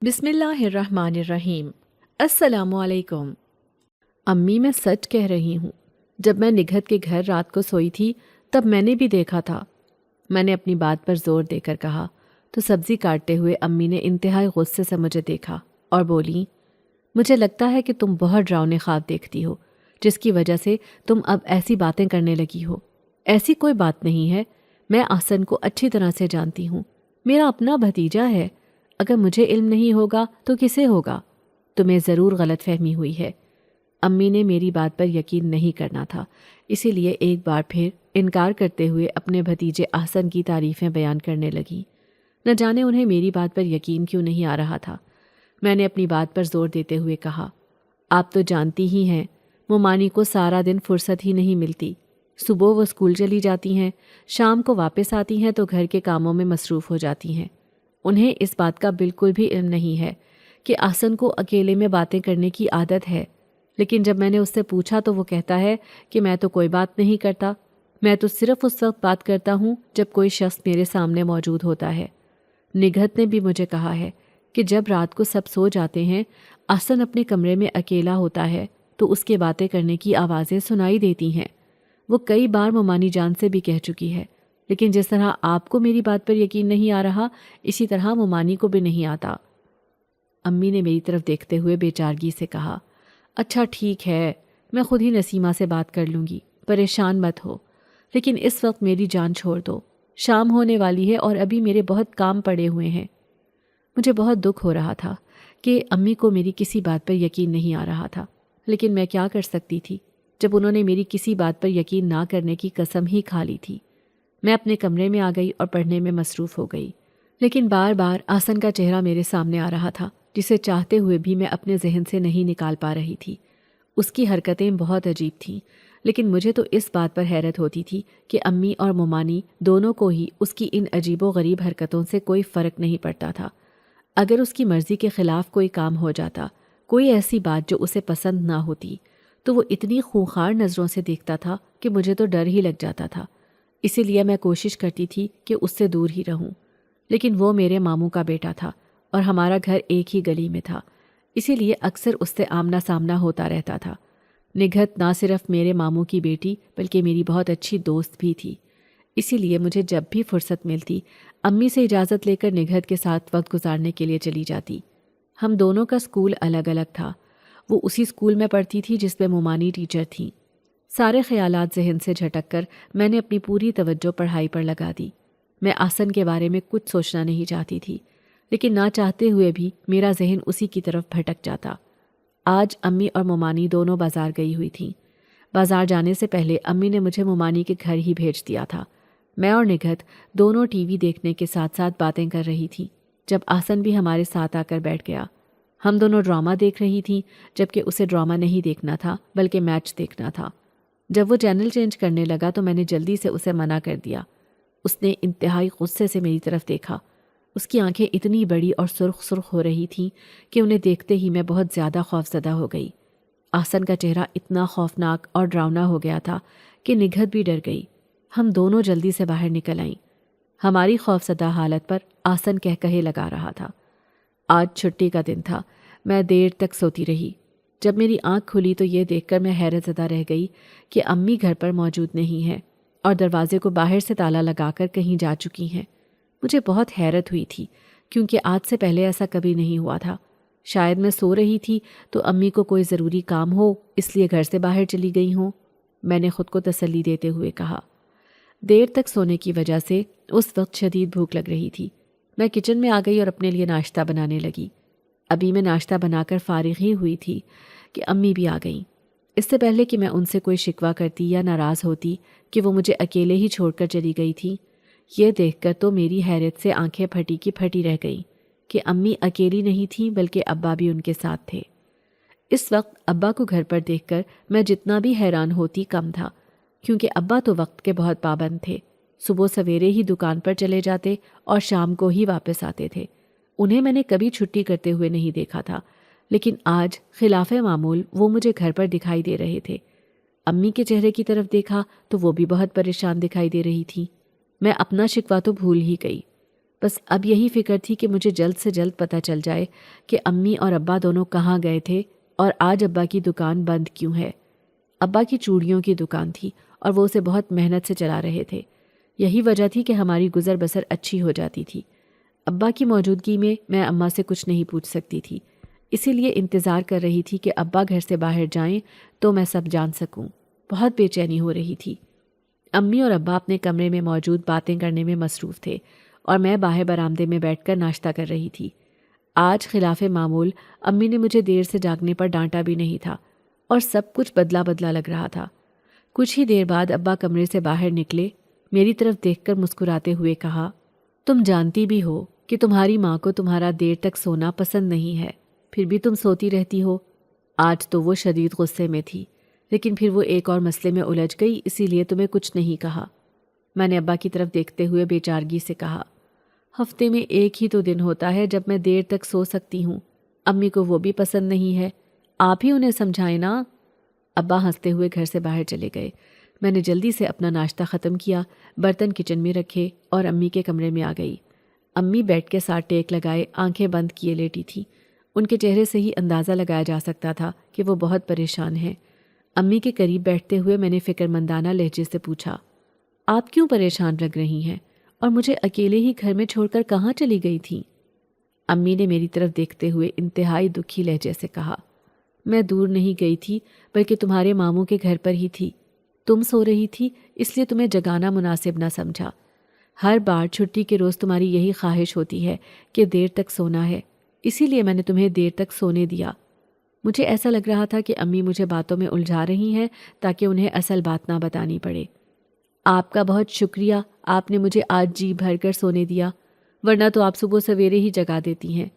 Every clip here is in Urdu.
بسم اللہ الرحمن الرحیم۔ السلام علیکم۔ امی، میں سچ کہہ رہی ہوں، جب میں نگہت کے گھر رات کو سوئی تھی تب میں نے بھی دیکھا تھا۔ میں نے اپنی بات پر زور دے کر کہا تو سبزی کاٹتے ہوئے امی نے انتہائی غصے سے مجھے دیکھا اور بولی، مجھے لگتا ہے کہ تم بہت ڈراؤنے خواب دیکھتی ہو، جس کی وجہ سے تم اب ایسی باتیں کرنے لگی ہو۔ ایسی کوئی بات نہیں ہے، میں احسن کو اچھی طرح سے جانتی ہوں، میرا اپنا بھتیجا ہے۔ اگر مجھے علم نہیں ہوگا تو کسے ہوگا؟ تمہیں ضرور غلط فہمی ہوئی ہے۔ امی نے میری بات پر یقین نہیں کرنا تھا، اسی لیے ایک بار پھر انکار کرتے ہوئے اپنے بھتیجے احسن کی تعریفیں بیان کرنے لگی۔ نہ جانے انہیں میری بات پر یقین کیوں نہیں آ رہا تھا۔ میں نے اپنی بات پر زور دیتے ہوئے کہا، آپ تو جانتی ہی ہیں ممانی کو سارا دن فرصت ہی نہیں ملتی۔ صبح وہ اسکول چلی جاتی ہیں، شام کو واپس آتی ہیں تو گھر کے کاموں میں مصروف ہو جاتی ہیں۔ انہیں اس بات کا بالکل بھی علم نہیں ہے کہ احسن کو اکیلے میں باتیں کرنے کی عادت ہے، لیکن جب میں نے اس سے پوچھا تو وہ کہتا ہے کہ میں تو کوئی بات نہیں کرتا، میں تو صرف اس وقت بات کرتا ہوں جب کوئی شخص میرے سامنے موجود ہوتا ہے۔ نگہت نے بھی مجھے کہا ہے کہ جب رات کو سب سو جاتے ہیں، احسن اپنے کمرے میں اکیلا ہوتا ہے تو اس کے باتیں کرنے کی آوازیں سنائی دیتی ہیں۔ وہ کئی بار ممانی جان سے بھی کہہ چکی ہے، لیکن جس طرح آپ کو میری بات پر یقین نہیں آ رہا، اسی طرح ممانی کو بھی نہیں آتا۔ امی نے میری طرف دیکھتے ہوئے بے چارگی سے کہا، اچھا ٹھیک ہے، میں خود ہی نسیمہ سے بات کر لوں گی، پریشان مت ہو، لیکن اس وقت میری جان چھوڑ دو، شام ہونے والی ہے اور ابھی میرے بہت کام پڑے ہوئے ہیں۔ مجھے بہت دکھ ہو رہا تھا کہ امی کو میری کسی بات پر یقین نہیں آ رہا تھا، لیکن میں کیا کر سکتی تھی جب انہوں نے میری کسی بات پر یقین نہ کرنے کی قسم ہی کھا لی تھی۔ میں اپنے کمرے میں آ گئی اور پڑھنے میں مصروف ہو گئی، لیکن بار بار احسن کا چہرہ میرے سامنے آ رہا تھا، جسے چاہتے ہوئے بھی میں اپنے ذہن سے نہیں نکال پا رہی تھی۔ اس کی حرکتیں بہت عجیب تھیں، لیکن مجھے تو اس بات پر حیرت ہوتی تھی کہ امی اور ممانی دونوں کو ہی اس کی ان عجیب و غریب حرکتوں سے کوئی فرق نہیں پڑتا تھا۔ اگر اس کی مرضی کے خلاف کوئی کام ہو جاتا، کوئی ایسی بات جو اسے پسند نہ ہوتی، تو وہ اتنی خونخوار نظروں سے دیکھتا تھا کہ مجھے تو ڈر ہی لگ جاتا تھا۔ اسی لیے میں کوشش کرتی تھی کہ اس سے دور ہی رہوں، لیکن وہ میرے ماموں کا بیٹا تھا اور ہمارا گھر ایک ہی گلی میں تھا، اسی لیے اکثر اس سے آمنا سامنا ہوتا رہتا تھا۔ نگہت نہ صرف میرے ماموں کی بیٹی بلکہ میری بہت اچھی دوست بھی تھی، اسی لیے مجھے جب بھی فرصت ملتی امی سے اجازت لے کر نگہت کے ساتھ وقت گزارنے کے لیے چلی جاتی۔ ہم دونوں کا اسکول الگ الگ تھا، وہ اسی اسکول میں پڑھتی تھی جس میں ممانی ٹیچر تھیں۔ سارے خیالات ذہن سے جھٹک کر میں نے اپنی پوری توجہ پڑھائی پر لگا دی۔ میں احسن کے بارے میں کچھ سوچنا نہیں چاہتی تھی، لیکن نہ چاہتے ہوئے بھی میرا ذہن اسی کی طرف بھٹک جاتا۔ آج امی اور ممانی دونوں بازار گئی ہوئی تھیں۔ بازار جانے سے پہلے امی نے مجھے ممانی کے گھر ہی بھیج دیا تھا۔ میں اور نگہت دونوں ٹی وی دیکھنے کے ساتھ ساتھ باتیں کر رہی تھیں جب احسن بھی ہمارے ساتھ آ کر بیٹھ گیا۔ ہم دونوں ڈرامہ دیکھ رہی تھیں، جبکہ اسے ڈرامہ نہیں دیکھنا تھا بلکہ میچ دیکھنا تھا۔ جب وہ چینل چینج کرنے لگا تو میں نے جلدی سے اسے منع کر دیا۔ اس نے انتہائی غصے سے میری طرف دیکھا۔ اس کی آنکھیں اتنی بڑی اور سرخ سرخ ہو رہی تھیں کہ انہیں دیکھتے ہی میں بہت زیادہ خوفزدہ ہو گئی۔ احسن کا چہرہ اتنا خوفناک اور ڈراؤنا ہو گیا تھا کہ نگہت بھی ڈر گئی۔ ہم دونوں جلدی سے باہر نکل آئیں۔ ہماری خوفزدہ حالت پر احسن کہے لگا رہا تھا، آج چھٹی کا دن تھا، میں دیر تک سوتی رہی۔ جب میری آنکھ کھلی تو یہ دیکھ کر میں حیرت زدہ رہ گئی کہ امی گھر پر موجود نہیں ہیں اور دروازے کو باہر سے تالا لگا کر کہیں جا چکی ہیں۔ مجھے بہت حیرت ہوئی تھی کیونکہ آج سے پہلے ایسا کبھی نہیں ہوا تھا۔ شاید میں سو رہی تھی تو امی کو کوئی ضروری کام ہو اس لیے گھر سے باہر چلی گئی ہوں، میں نے خود کو تسلی دیتے ہوئے کہا۔ دیر تک سونے کی وجہ سے اس وقت شدید بھوک لگ رہی تھی۔ میں کچن میں آ گئی اور اپنے لیے ناشتہ بنانے لگی۔ ابھی میں ناشتہ بنا کر فارغ ہی ہوئی تھی کہ امی بھی آ گئیں۔ اس سے پہلے کہ میں ان سے کوئی شکوہ کرتی یا ناراض ہوتی کہ وہ مجھے اکیلے ہی چھوڑ کر چلی گئی تھی، یہ دیکھ کر تو میری حیرت سے آنکھیں پھٹی کی پھٹی رہ گئیں کہ امی اکیلی نہیں تھیں بلکہ ابا بھی ان کے ساتھ تھے۔ اس وقت ابا کو گھر پر دیکھ کر میں جتنا بھی حیران ہوتی کم تھا، کیونکہ ابا تو وقت کے بہت پابند تھے۔ صبح سویرے ہی دکان پر چلے جاتے اور شام کو ہی واپس آتے تھے۔ انہیں میں نے کبھی چھٹی کرتے ہوئے نہیں دیکھا تھا، لیکن آج خلاف معمول وہ مجھے گھر پر دکھائی دے رہے تھے۔ امی کے چہرے کی طرف دیکھا تو وہ بھی بہت پریشان دکھائی دے رہی تھی۔ میں اپنا شکوہ تو بھول ہی گئی۔ بس اب یہی فکر تھی کہ مجھے جلد سے جلد پتہ چل جائے کہ امی اور ابا دونوں کہاں گئے تھے اور آج ابا کی دکان بند کیوں ہے۔ ابا کی چوڑیوں کی دکان تھی اور وہ اسے بہت محنت سے چلا رہے تھے۔ یہی وجہ تھی کہ ہماری گزر بسر اچھی ہو جاتی تھی۔ ابا کی موجودگی میں اماں سے کچھ نہیں پوچھ سکتی تھی، اسی لیے انتظار کر رہی تھی کہ ابا گھر سے باہر جائیں تو میں سب جان سکوں۔ بہت بے چینی ہو رہی تھی۔ امی اور ابا اپنے کمرے میں موجود باتیں کرنے میں مصروف تھے اور میں باہر برآمدے میں بیٹھ کر ناشتہ کر رہی تھی۔ آج خلاف معمول امی نے مجھے دیر سے جاگنے پر ڈانٹا بھی نہیں تھا اور سب کچھ بدلا بدلا لگ رہا تھا۔ کچھ ہی دیر بعد ابا کمرے سے باہر نکلے، میری طرف دیکھ کر مسکراتے ہوئے کہا، تم جانتی بھی ہو کہ تمہاری ماں کو تمہارا دیر تک سونا پسند نہیں ہے، پھر بھی تم سوتی رہتی ہو۔ آج تو وہ شدید غصے میں تھی، لیکن پھر وہ ایک اور مسئلے میں الجھ گئی، اسی لیے تمہیں کچھ نہیں کہا۔ میں نے ابا کی طرف دیکھتے ہوئے بے چارگی سے کہا، ہفتے میں ایک ہی تو دن ہوتا ہے جب میں دیر تک سو سکتی ہوں، امی کو وہ بھی پسند نہیں ہے، آپ ہی انہیں سمجھائیں نا۔ ابا ہنستے ہوئے گھر سے باہر چلے گئے۔ میں نے جلدی سے اپنا ناشتہ ختم کیا، برتن کچن میں رکھے اور امی کے کمرے میں آ گئی۔ امی بیٹھ کے ساتھ ٹیک لگائے آنکھیں بند کیے لیٹی تھی۔ ان کے چہرے سے ہی اندازہ لگایا جا سکتا تھا کہ وہ بہت پریشان ہیں۔ امی کے قریب بیٹھتے ہوئے میں نے فکر مندانہ لہجے سے پوچھا، آپ کیوں پریشان لگ رہی ہیں اور مجھے اکیلے ہی گھر میں چھوڑ کر کہاں چلی گئی تھیں؟ امی نے میری طرف دیکھتے ہوئے انتہائی دکھی لہجے سے کہا، میں دور نہیں گئی تھی بلکہ تمہارے ماموں کے گھر پر ہی تھی۔ تم سو رہی تھی اس لیے تمہیں جگانا مناسب نہ سمجھا۔ ہر بار چھٹی کے روز تمہاری یہی خواہش ہوتی ہے کہ دیر تک سونا ہے، اسی لیے میں نے تمہیں دیر تک سونے دیا۔ مجھے ایسا لگ رہا تھا کہ امی مجھے باتوں میں الجھا رہی ہیں تاکہ انہیں اصل بات نہ بتانی پڑے۔ آپ کا بہت شکریہ، آپ نے مجھے آج جی بھر کر سونے دیا، ورنہ تو آپ صبح سویرے ہی جگا دیتی ہیں۔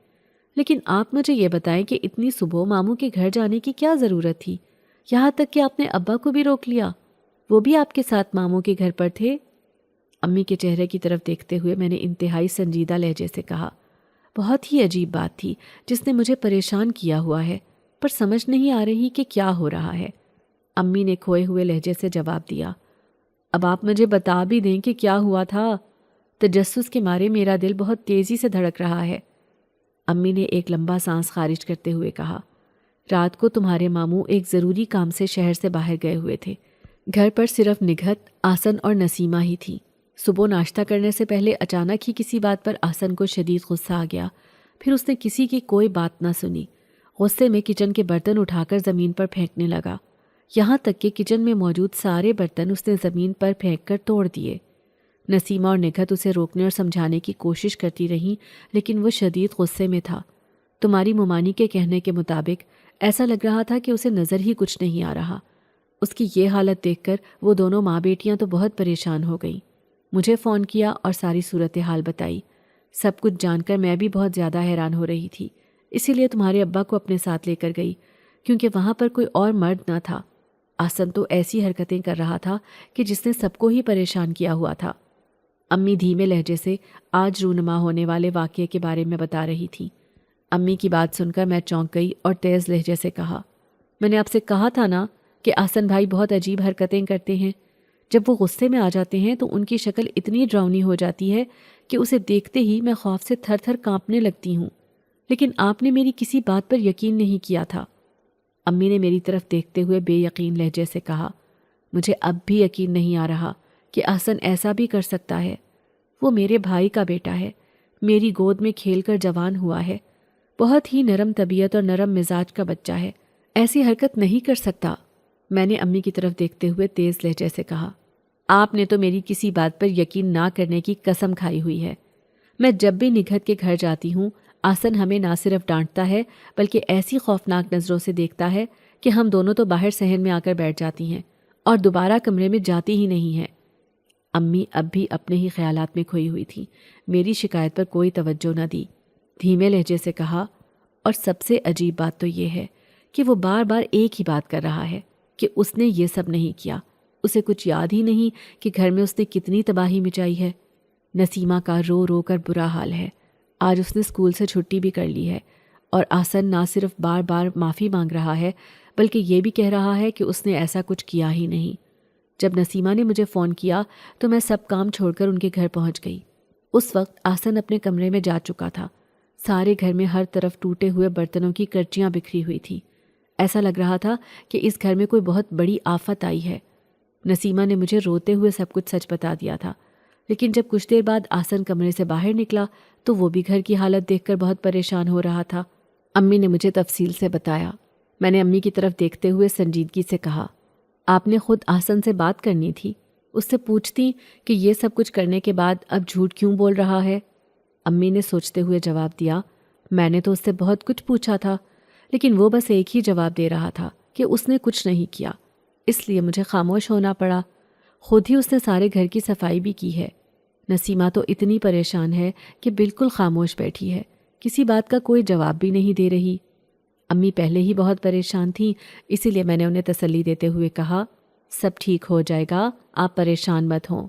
لیکن آپ مجھے یہ بتائیں کہ اتنی صبح ماموں کے گھر جانے کی کیا ضرورت تھی؟ یہاں تک کہ آپ نے ابا کو بھی روک لیا، وہ بھی آپ کے ساتھ ماموں کے گھر پر تھے۔ امی کے چہرے کی طرف دیکھتے ہوئے میں نے انتہائی سنجیدہ لہجے سے کہا، بہت ہی عجیب بات تھی جس نے مجھے پریشان کیا ہوا ہے، پر سمجھ نہیں آ رہی کہ کیا ہو رہا ہے۔ امی نے کھوئے ہوئے لہجے سے جواب دیا، اب آپ مجھے بتا بھی دیں کہ کیا ہوا تھا، تجسس کے مارے میرا دل بہت تیزی سے دھڑک رہا ہے۔ امی نے ایک لمبا سانس خارج کرتے ہوئے کہا، رات کو تمہارے ماموں ایک ضروری کام سے شہر سے باہر گئے ہوئے تھے۔ گھر پر صرف نگہت، آسن اور نسیمہ ہی تھی۔ صبح ناشتہ کرنے سے پہلے اچانک ہی کسی بات پر آسن کو شدید غصہ آ گیا، پھر اس نے کسی کی کوئی بات نہ سنی۔ غصے میں کچن کے برتن اٹھا کر زمین پر پھینکنے لگا، یہاں تک کہ کچن میں موجود سارے برتن اس نے زمین پر پھینک کر توڑ دیے۔ نسیمہ اور نگہت اسے روکنے اور سمجھانے کی کوشش کرتی رہیں، لیکن وہ شدید غصے میں تھا۔ تمہاری ممانی کے کہنے کے مطابق ایسا لگ رہا تھا کہ اسے نظر ہی کچھ نہیں آ رہا۔ اس کی یہ حالت دیکھ کر وہ دونوں ماں بیٹیاں تو بہت پریشان ہو گئیں۔ مجھے فون کیا اور ساری صورتحال بتائی۔ سب کچھ جان کر میں بھی بہت زیادہ حیران ہو رہی تھی، اسی لیے تمہارے ابا کو اپنے ساتھ لے کر گئی، کیونکہ وہاں پر کوئی اور مرد نہ تھا۔ آسن تو ایسی حرکتیں کر رہا تھا کہ جس نے سب کو ہی پریشان کیا ہوا تھا۔ امی دھیمے لہجے سے آج رونما ہونے والے واقعے کے بارے میں بتا رہی تھی۔ امی کی بات سن کر میں چونک گئی اور تیز لہجے سے کہا، میں نے آپ سے کہا تھا نا کہ آسن بھائی بہت عجیب حرکتیں کرتے ہیں۔ جب وہ غصے میں آ جاتے ہیں تو ان کی شکل اتنی ڈراؤنی ہو جاتی ہے کہ اسے دیکھتے ہی میں خوف سے تھر تھر کانپنے لگتی ہوں، لیکن آپ نے میری کسی بات پر یقین نہیں کیا تھا۔ امی نے میری طرف دیکھتے ہوئے بے یقین لہجے سے کہا، مجھے اب بھی یقین نہیں آ رہا کہ آسن ایسا بھی کر سکتا ہے۔ وہ میرے بھائی کا بیٹا ہے، میری گود میں کھیل کر جوان ہوا ہے، بہت ہی نرم طبیعت اور نرم مزاج کا بچہ ہے، ایسی حرکت نہیں کر سکتا۔ میں نے امی کی طرف دیکھتے ہوئے تیز لہجے سے کہا، آپ نے تو میری کسی بات پر یقین نہ کرنے کی قسم کھائی ہوئی ہے۔ میں جب بھی نگہت کے گھر جاتی ہوں، آسن ہمیں نہ صرف ڈانٹتا ہے بلکہ ایسی خوفناک نظروں سے دیکھتا ہے کہ ہم دونوں تو باہر صحن میں آ کر بیٹھ جاتی ہیں اور دوبارہ کمرے میں جاتی ہی نہیں ہیں۔ امی اب بھی اپنے ہی خیالات میں کھوئی ہوئی تھی، میری شکایت پر کوئی توجہ نہ دی۔ دھیمے لہجے سے کہا، اور سب سے عجیب بات تو یہ ہے کہ وہ بار بار ایک ہی بات کر رہا ہے کہ اس نے یہ سب نہیں کیا، اسے کچھ یاد ہی نہیں کہ گھر میں اس نے کتنی تباہی مچائی ہے۔ نسیمہ کا رو رو کر برا حال ہے، آج اس نے اسکول سے چھٹی بھی کر لی ہے، اور آسن نہ صرف بار بار معافی مانگ رہا ہے بلکہ یہ بھی کہہ رہا ہے کہ اس نے ایسا کچھ کیا ہی نہیں۔ جب نسیمہ نے مجھے فون کیا تو میں سب کام چھوڑ کر ان کے گھر پہنچ گئی۔ اس وقت آسن اپنے کمرے میں جا چکا تھا۔ سارے گھر میں ہر طرف ٹوٹے ہوئے برتنوں کی کرچیاں بکھری ہوئی تھیں۔ ایسا لگ رہا تھا کہ اس گھر میں کوئی بہت بڑی آفت آئی ہے۔ نسیمہ نے مجھے روتے ہوئے سب کچھ سچ بتا دیا تھا، لیکن جب کچھ دیر بعد آسن کمرے سے باہر نکلا تو وہ بھی گھر کی حالت دیکھ کر بہت پریشان ہو رہا تھا۔ امی نے مجھے تفصیل سے بتایا۔ میں نے امی کی طرف دیکھتے ہوئے سنجیدگی سے کہا، آپ نے خود آسن سے بات کرنی تھی، اس سے پوچھتی کہ یہ سب کچھ کرنے کے بعد اب جھوٹ کیوں بول رہا ہے۔ امی نے سوچتے ہوئے جواب دیا، میں نے تو اس سے بہت کچھ پوچھا تھا، لیکن وہ بس ایک ہی جواب دے رہا تھا کہ اس نے کچھ نہیں کیا، اس لیے مجھے خاموش ہونا پڑا۔ خود ہی اس نے سارے گھر کی صفائی بھی کی ہے۔ نسیمہ تو اتنی پریشان ہے کہ بالکل خاموش بیٹھی ہے، کسی بات کا کوئی جواب بھی نہیں دے رہی۔ امی پہلے ہی بہت پریشان تھیں، اسی لیے میں نے انہیں تسلی دیتے ہوئے کہا، سب ٹھیک ہو جائے گا، آپ پریشان مت ہوں۔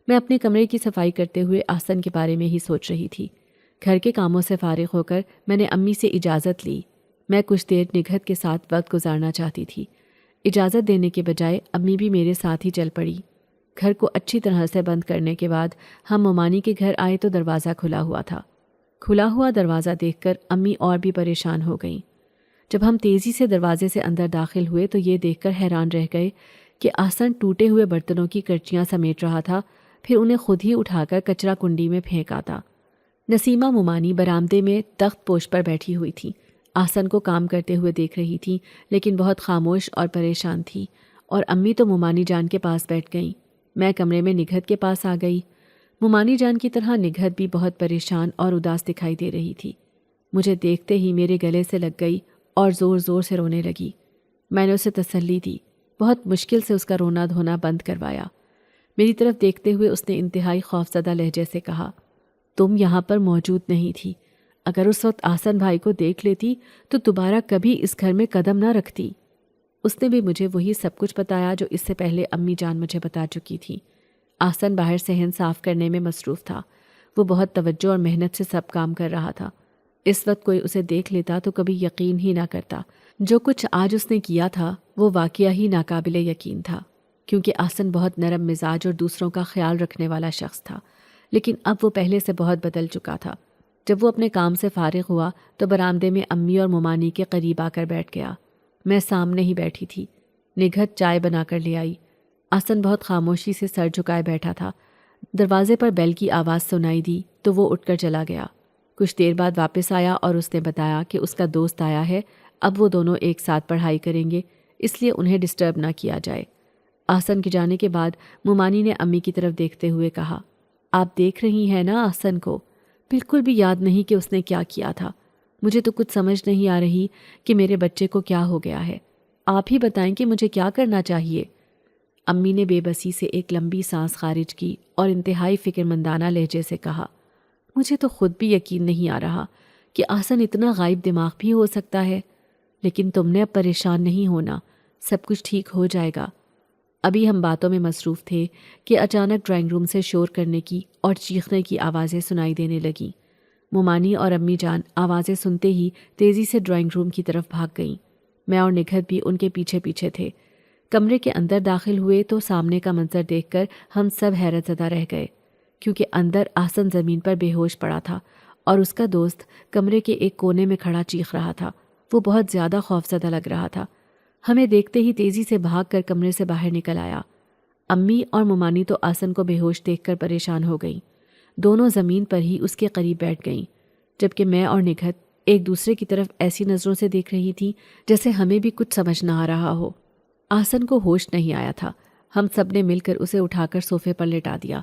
میں اپنے کمرے کی صفائی کرتے ہوئے آسن کے بارے میں ہی سوچ رہی تھی۔ گھر کے کاموں سے فارغ ہو کر میں نے امی سے اجازت لی۔ میں کچھ دیر نگہت کے ساتھ وقت گزارنا چاہتی تھی۔ اجازت دینے کے بجائے امی بھی میرے ساتھ ہی چل پڑی۔ گھر کو اچھی طرح سے بند کرنے کے بعد ہم ممانی کے گھر آئے تو دروازہ کھلا ہوا تھا۔ کھلا ہوا دروازہ دیکھ کر امی اور بھی پریشان ہو گئیں۔ جب ہم تیزی سے دروازے سے اندر داخل ہوئے تو یہ دیکھ کر حیران رہ گئے کہ آسن ٹوٹے ہوئے برتنوں کی کرچیاں سمیٹ رہا تھا، پھر انہیں خود ہی اٹھا کر کچرا کنڈی میں پھینکا تھا۔ نسیمہ ممانی برآمدے میں تخت پوش پر بیٹھی ہوئی تھی، آسن کو کام کرتے ہوئے دیکھ رہی تھی، لیکن بہت خاموش اور پریشان تھی، اور امی تو ممانی جان کے پاس بیٹھ گئیں۔ میں کمرے میں نگہت کے پاس آ گئی۔ ممانی جان کی طرح نگہت بھی بہت پریشان اور اداس دکھائی دے رہی تھی۔ مجھے دیکھتے ہی میرے گلے سے لگ گئی اور زور زور سے رونے لگی۔ میں نے اسے تسلی دی، بہت مشکل سے اس کا رونا دھونا بند کروایا۔ میری طرف دیکھتے ہوئے اس نے انتہائی خوفزدہ لہجے سے کہا، تم یہاں پر موجود نہیں تھی، اگر اس وقت آسن بھائی کو دیکھ لیتی تو دوبارہ کبھی اس گھر میں قدم نہ رکھتی۔ اس نے بھی مجھے وہی سب کچھ بتایا جو اس سے پہلے امی جان مجھے بتا چکی تھی۔ آسن باہر صحن صاف کرنے میں مصروف تھا۔ وہ بہت توجہ اور محنت سے سب کام کر رہا تھا۔ اس وقت کوئی اسے دیکھ لیتا تو کبھی یقین ہی نہ کرتا۔ جو کچھ آج اس نے کیا تھا وہ واقعہ ہی ناقابل یقین تھا، کیونکہ آسن بہت نرم مزاج اور دوسروں کا خیال رکھنے والا شخص تھا، لیکن اب وہ پہلے سے بہت بدل چکا تھا۔ جب وہ اپنے کام سے فارغ ہوا تو برآمدے میں امی اور ممانی کے قریب آ کر بیٹھ گیا۔ میں سامنے ہی بیٹھی تھی۔ نگہت چائے بنا کر لے آئی۔ آسن بہت خاموشی سے سر جھکائے بیٹھا تھا۔ دروازے پر بیل کی آواز سنائی دی تو وہ اٹھ کر چلا گیا۔ کچھ دیر بعد واپس آیا اور اس نے بتایا کہ اس کا دوست آیا ہے، اب وہ دونوں ایک ساتھ پڑھائی کریں گے، اس لیے انہیں ڈسٹرب نہ کیا جائے۔ آسن کے جانے کے بعد ممانی نے امی کی طرف دیکھتے ہوئے کہا، آپ دیکھ رہی ہیں نا آسن کو؟ بالکل بھی یاد نہیں کہ اس نے کیا کیا تھا۔ مجھے تو کچھ سمجھ نہیں آ رہی کہ میرے بچے کو کیا ہو گیا ہے۔ آپ ہی بتائیں کہ مجھے کیا کرنا چاہیے۔ امی نے بے بسی سے ایک لمبی سانس خارج کی اور انتہائی فکر مندانہ لہجے سے کہا، مجھے تو خود بھی یقین نہیں آ رہا کہ آسن اتنا غائب دماغ بھی ہو سکتا ہے، لیکن تم نے اب پریشان نہیں ہونا، سب کچھ ٹھیک ہو جائے گا۔ ابھی ہم باتوں میں مصروف تھے کہ اچانک ڈرائنگ روم سے شور کرنے کی اور چیخنے کی آوازیں سنائی دینے لگیں۔ ممانی اور امی جان آوازیں سنتے ہی تیزی سے ڈرائنگ روم کی طرف بھاگ گئیں۔ میں اور نگہت بھی ان کے پیچھے پیچھے تھے۔ کمرے کے اندر داخل ہوئے تو سامنے کا منظر دیکھ کر ہم سب حیرت زدہ رہ گئے، کیونکہ اندر آسن زمین پر بے ہوش پڑا تھا اور اس کا دوست کمرے کے ایک کونے میں کھڑا چیخ رہا تھا۔ وہ بہت زیادہ خوفزدہ لگ رہا تھا۔ ہمیں دیکھتے ہی تیزی سے بھاگ کر کمرے سے باہر نکل آیا۔ امی اور ممانی تو آسن کو بے ہوش دیکھ کر پریشان ہو گئیں۔ دونوں زمین پر ہی اس کے قریب بیٹھ گئیں، جبکہ میں اور نگہت ایک دوسرے کی طرف ایسی نظروں سے دیکھ رہی تھی جیسے ہمیں بھی کچھ سمجھ نہ آ رہا ہو۔ آسن کو ہوش نہیں آیا تھا۔ ہم سب نے مل کر اسے اٹھا کر صوفے پر لٹا دیا۔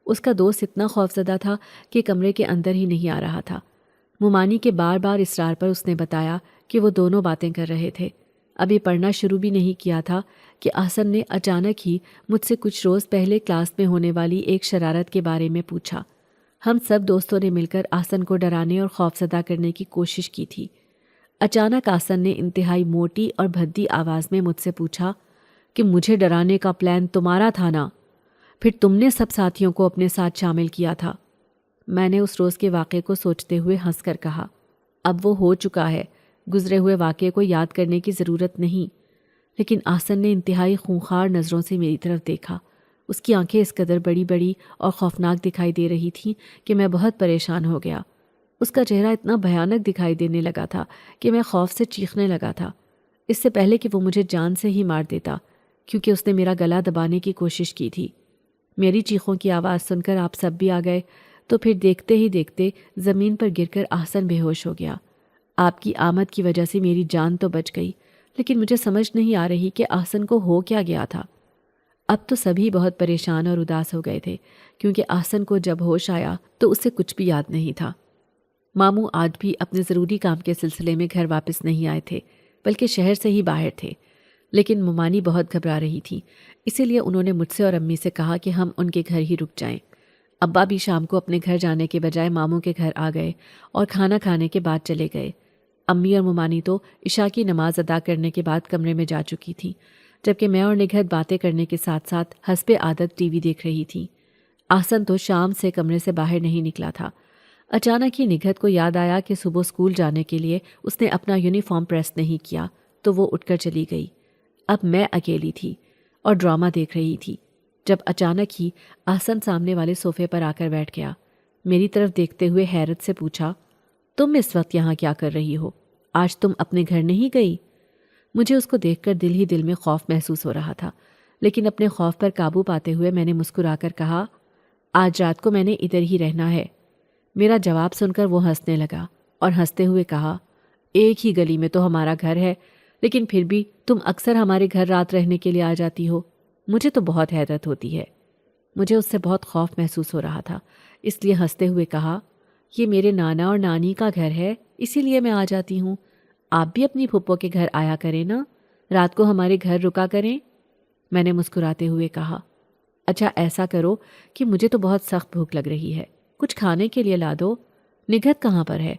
اس کا دوست اتنا خوفزدہ تھا کہ کمرے کے اندر ہی نہیں آ رہا تھا۔ ممانی کے بار بار اصرار پر اس نے بتایا کہ وہ دونوں باتیں کر رہے تھے۔ ابھی پڑھنا شروع بھی نہیں کیا تھا کہ آسن نے اچانک ہی مجھ سے کچھ روز پہلے کلاس میں ہونے والی ایک شرارت کے بارے میں پوچھا۔ ہم سب دوستوں نے مل کر آسن کو ڈرانے اور خوفزدہ کرنے کی کوشش کی تھی۔ اچانک آسن نے انتہائی موٹی اور بھدی آواز میں مجھ سے پوچھا کہ مجھے ڈرانے کا پلان تمہارا تھا نا؟ پھر تم نے سب ساتھیوں کو اپنے ساتھ شامل کیا تھا۔ میں نے اس روز کے واقعے کو سوچتے ہوئے ہنس کر کہا، اب وہ ہو چکا ہے، گزرے ہوئے واقعے کو یاد کرنے کی ضرورت نہیں۔ لیکن آسن نے انتہائی خونخوار نظروں سے میری طرف دیکھا اس کی آنکھیں اس قدر بڑی بڑی اور خوفناک دکھائی دے رہی تھیں کہ میں بہت پریشان ہو گیا۔ اس کا چہرہ اتنا بھیانک دکھائی دینے لگا تھا کہ میں خوف سے چیخنے لگا تھا، اس سے پہلے کہ وہ مجھے جان سے ہی مار دیتا، کیونکہ اس نے میرا گلا دبانے کی کوشش کی تھی۔ میری چیخوں کی آواز سن کر آپ سب بھی آ گئے تو پھر دیکھتے ہی دیکھتے زمین پر گر کر احسن بے ہوش ہو گیا۔ آپ کی آمد کی وجہ سے میری جان تو بچ گئی، لیکن مجھے سمجھ نہیں آ رہی کہ احسن کو ہو کیا گیا تھا۔ اب تو سبھی بہت پریشان اور اداس ہو گئے تھے، کیونکہ احسن کو جب ہوش آیا تو اسے کچھ بھی یاد نہیں تھا۔ ماموں آج بھی اپنے ضروری کام کے سلسلے میں گھر واپس نہیں آئے تھے، بلکہ شہر سے ہی باہر تھے، لیکن ممانی بہت گھبرا رہی تھی، اسی لیے انہوں نے مجھ سے اور امی سے کہا کہ ہم ان کے گھر ہی رک جائیں۔ ابا بھی شام کو اپنے گھر جانے کے بجائے ماموں کے گھر آ گئے اور کھانا کھانے کے بعد چلے گئے۔ امی اور ممانی تو عشاء کی نماز ادا کرنے کے بعد کمرے میں جا چکی تھیں، جبکہ میں اور نگہت باتیں کرنے کے ساتھ ساتھ حسب عادت ٹی وی دیکھ رہی تھی۔ احسن تو شام سے کمرے سے باہر نہیں نکلا تھا۔ اچانک ہی نگہت کو یاد آیا کہ صبح اسکول جانے کے لیے اس نے اپنا یونیفارم پریس نہیں کیا، تو وہ اٹھ کر چلی گئی۔ اب میں اکیلی تھی اور ڈرامہ دیکھ رہی تھی جب اچانک ہی احسن سامنے والے صوفے پر آ کر بیٹھ گیا۔ میری طرف دیکھتے ہوئے حیرت سے پوچھا، تم اس وقت یہاں کیا کر رہی ہو؟ آج تم اپنے گھر نہیں گئی؟ مجھے اس کو دیکھ کر دل ہی دل میں خوف محسوس ہو رہا تھا، لیکن اپنے خوف پر قابو پاتے ہوئے میں نے مسکرا کر کہا، آج رات کو میں نے ادھر ہی رہنا ہے۔ میرا جواب سن کر وہ ہنسنے لگا اور ہنستے ہوئے کہا، ایک ہی گلی میں تو ہمارا گھر ہے، لیکن پھر بھی تم اکثر ہمارے گھر رات رہنے کے لیے آ جاتی ہو، مجھے تو بہت حیرت ہوتی ہے۔ مجھے اس سے بہت خوف محسوس ہو رہا تھا، اس لیے ہنستے ہوئے کہا، یہ میرے نانا اور نانی کا گھر ہے، اسی لیے میں آ جاتی ہوں۔ آپ بھی اپنی پھپھو کے گھر آیا کریں نا، رات کو ہمارے گھر رکا کریں۔ میں نے مسکراتے ہوئے کہا، اچھا ایسا کرو کہ مجھے تو بہت سخت بھوک لگ رہی ہے، کچھ کھانے کے لیے لا دو۔ نگہت کہاں پر ہے؟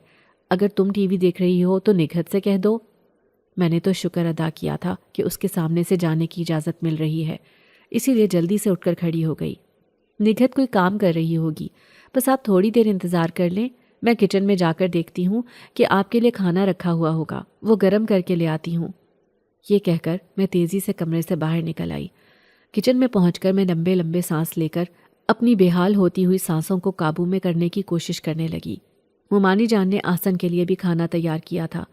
اگر تم ٹی وی دیکھ رہی ہو تو نگہت سے کہہ دو۔ میں نے تو شکر ادا کیا تھا کہ اس کے سامنے سے جانے کی اجازت مل رہی ہے، اسی لیے جلدی سے اٹھ کر کھڑی ہو گئی۔ نگہت کوئی کام کر رہی ہوگی، بس آپ تھوڑی دیر انتظار کر لیں، میں کچن میں جا کر دیکھتی ہوں کہ آپ کے لیے کھانا رکھا ہوا ہوگا، وہ گرم کر کے لے آتی ہوں۔ یہ کہہ کر میں تیزی سے کمرے سے باہر نکل آئی۔ کچن میں پہنچ کر میں لمبے لمبے سانس لے کر اپنی بے حال ہوتی ہوئی سانسوں کو قابو میں کرنے کی کوشش کرنے لگی۔ ممانی جان نے احسن کے لیے بھی کھانا تیار کیا تھا،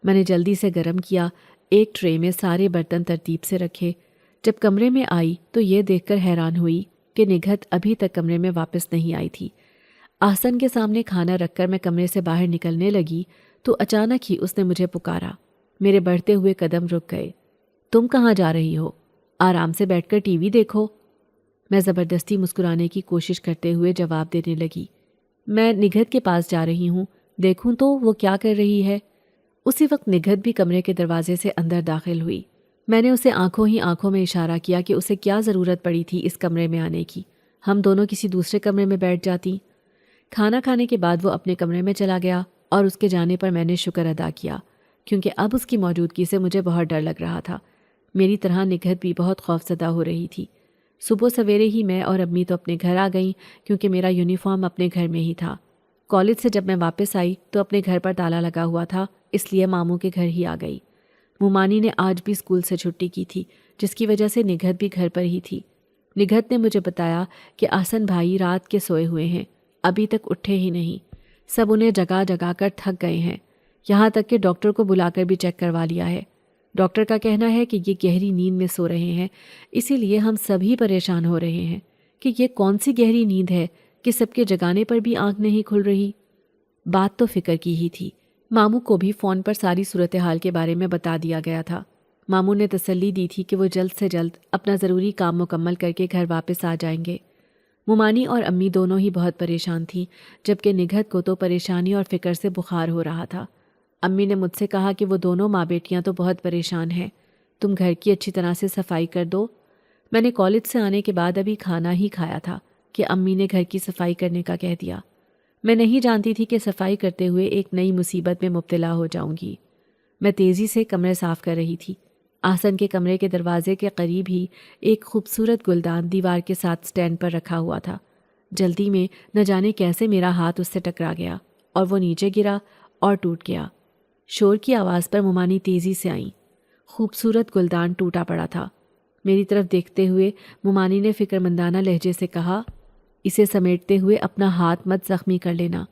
میں نے جلدی سے گرم کیا، ایک ٹرے میں سارے برتن ترتیب سے رکھے۔ جب کمرے میں آئی تو یہ دیکھ کر حیران ہوئی کہ نگہت ابھی تک کمرے میں واپس نہیں آئی تھی۔ احسن کے سامنے کھانا رکھ کر میں کمرے سے باہر نکلنے لگی تو اچانک ہی اس نے مجھے پکارا۔ میرے بڑھتے ہوئے قدم رک گئے۔ تم کہاں جا رہی ہو؟ آرام سے بیٹھ کر ٹی وی دیکھو۔ میں زبردستی مسکرانے کی کوشش کرتے ہوئے جواب دینے لگی، میں نگہت کے پاس جا رہی ہوں، دیکھوں تو وہ کیا کر رہی ہے۔ اسی وقت نگہت بھی کمرے کے دروازے سے اندر داخل ہوئی۔ میں نے اسے آنکھوں ہی آنکھوں میں اشارہ کیا کہ اسے کیا ضرورت پڑی تھی اس کمرے میں آنے کی، ہم دونوں کسی دوسرے کمرے میں بیٹھ جاتی۔ کھانا کھانے کے بعد وہ اپنے کمرے میں چلا گیا اور اس کے جانے پر میں نے شکر ادا کیا، کیونکہ اب اس کی موجودگی سے مجھے بہت ڈر لگ رہا تھا۔ میری طرح نگہت بھی بہت خوفزدہ ہو رہی تھی۔ صبح سویرے ہی میں اور امی تو اپنے گھر آ گئیں، کیونکہ میرا یونیفارم اپنے گھر میں ہی تھا۔ کالج سے جب میں واپس آئی تو اپنے گھر پر تالا لگا ہوا تھا، اس لیے ماموں کے گھر ہی آ گئی۔ ممانی نے آج بھی اسکول سے چھٹی کی تھی، جس کی وجہ سے نگہت بھی گھر پر ہی تھی۔ نگہت نے مجھے بتایا کہ احسن بھائی رات کے سوئے ہوئے ہیں، ابھی تک اٹھے ہی نہیں، سب انہیں جگا جگا کر تھک گئے ہیں، یہاں تک کہ ڈاکٹر کو بلا کر بھی چیک کروا لیا ہے۔ ڈاکٹر کا کہنا ہے کہ یہ گہری نیند میں سو رہے ہیں، اسی لیے ہم سبھی پریشان ہو رہے ہیں کہ یہ کون سی گہری نیند ہے کہ سب کے جگانے پر بھی آنکھ نہیں کھل رہی۔ بات تو فکر کی ہی تھی۔ ماموں کو بھی فون پر ساری صورتحال کے بارے میں بتا دیا گیا تھا۔ ماموں نے تسلی دی تھی کہ وہ جلد سے جلد اپنا ضروری کام مکمل کر کے گھر واپس آ جائیں گے۔ ممانی اور امی دونوں ہی بہت پریشان تھیں، جبکہ نگہت کو تو پریشانی اور فکر سے بخار ہو رہا تھا۔ امی نے مجھ سے کہا کہ وہ دونوں ماں بیٹیاں تو بہت پریشان ہیں، تم گھر کی اچھی طرح سے صفائی کر دو۔ میں نے کالج سے آنے کے بعد ابھی کھانا ہی کھایا تھا کہ امی نے گھر کی صفائی کرنے کا کہہ دیا۔ میں نہیں جانتی تھی کہ صفائی کرتے ہوئے ایک نئی مصیبت میں مبتلا ہو جاؤں گی۔ میں تیزی سے کمرے صاف کر رہی تھی۔ احسن کے کمرے کے دروازے کے قریب ہی ایک خوبصورت گلدان دیوار کے ساتھ سٹینڈ پر رکھا ہوا تھا۔ جلدی میں نہ جانے کیسے میرا ہاتھ اس سے ٹکرا گیا اور وہ نیچے گرا اور ٹوٹ گیا۔ شور کی آواز پر ممانی تیزی سے آئیں۔ خوبصورت گلدان ٹوٹا پڑا تھا۔ میری طرف دیکھتے ہوئے ممانی نے فکرمندانہ لہجے سے کہا، اسے سمیٹتے ہوئے اپنا ہاتھ مت زخمی کر لینا۔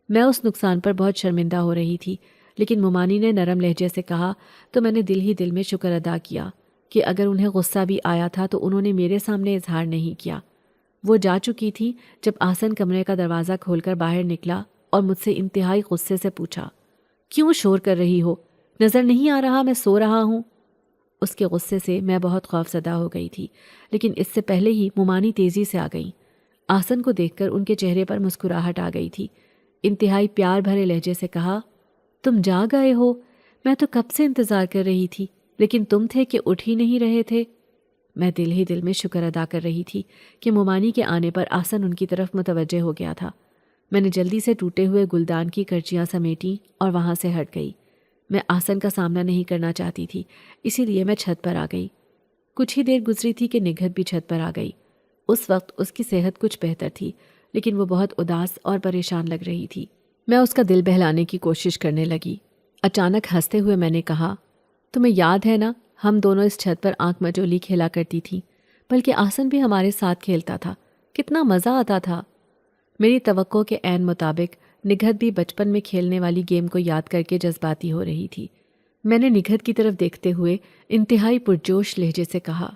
میں اس نقصان پر بہت شرمندہ ہو رہی تھی، لیکن ممانی نے نرم لہجے سے کہا تو میں نے دل ہی دل میں شکر ادا کیا کہ اگر انہیں غصہ بھی آیا تھا تو انہوں نے میرے سامنے اظہار نہیں کیا۔ وہ جا چکی تھی جب آسن کمرے کا دروازہ کھول کر باہر نکلا اور مجھ سے انتہائی غصے سے پوچھا، کیوں شور کر رہی ہو؟ نظر نہیں آ رہا میں سو رہا ہوں؟ اس کے غصے سے میں بہت خوفزدہ ہو گئی تھی، لیکن اس سے پہلے ہی ممانی تیزی سے آ گئیں۔ آسن کو دیکھ کر ان کے چہرے پر مسکراہٹ آ گئی تھی۔ انتہائی پیار بھرے لہجے سے کہا، تم جاگ آئے ہو؟ میں تو کب سے انتظار کر رہی تھی، لیکن تم تھے کہ اٹھ ہی نہیں رہے تھے۔ میں دل ہی دل میں شکر ادا کر رہی تھی کہ ممانی کے آنے پر آسن ان کی طرف متوجہ ہو گیا تھا۔ میں نے جلدی سے ٹوٹے ہوئے گلدان کی کرچیاں سمیٹیں اور وہاں سے ہٹ گئی۔ میں آسن کا سامنا نہیں کرنا چاہتی تھی، اسی لیے میں چھت پر آ گئی۔ کچھ ہی دیر گزری تھی کہ نگہت بھی چھت پر آ گئی۔ اس وقت اس کی صحت کچھ بہتر تھی، لیکن وہ بہت اداس اور پریشان لگ رہی تھی۔ میں اس کا دل بہلانے کی کوشش کرنے لگی۔ اچانک ہنستے ہوئے میں نے کہا، تمہیں یاد ہے نا ہم دونوں اس چھت پر آنکھ مچولی کھیلا کرتی تھیں، بلکہ آسن بھی ہمارے ساتھ کھیلتا تھا، کتنا مزہ آتا تھا۔ میری توقع کے عین مطابق نگہت بھی بچپن میں کھیلنے والی گیم کو یاد کر کے جذباتی ہو رہی تھی۔ میں نے نگہت کی طرف دیکھتے ہوئے انتہائی پرجوش لہجے سے کہا،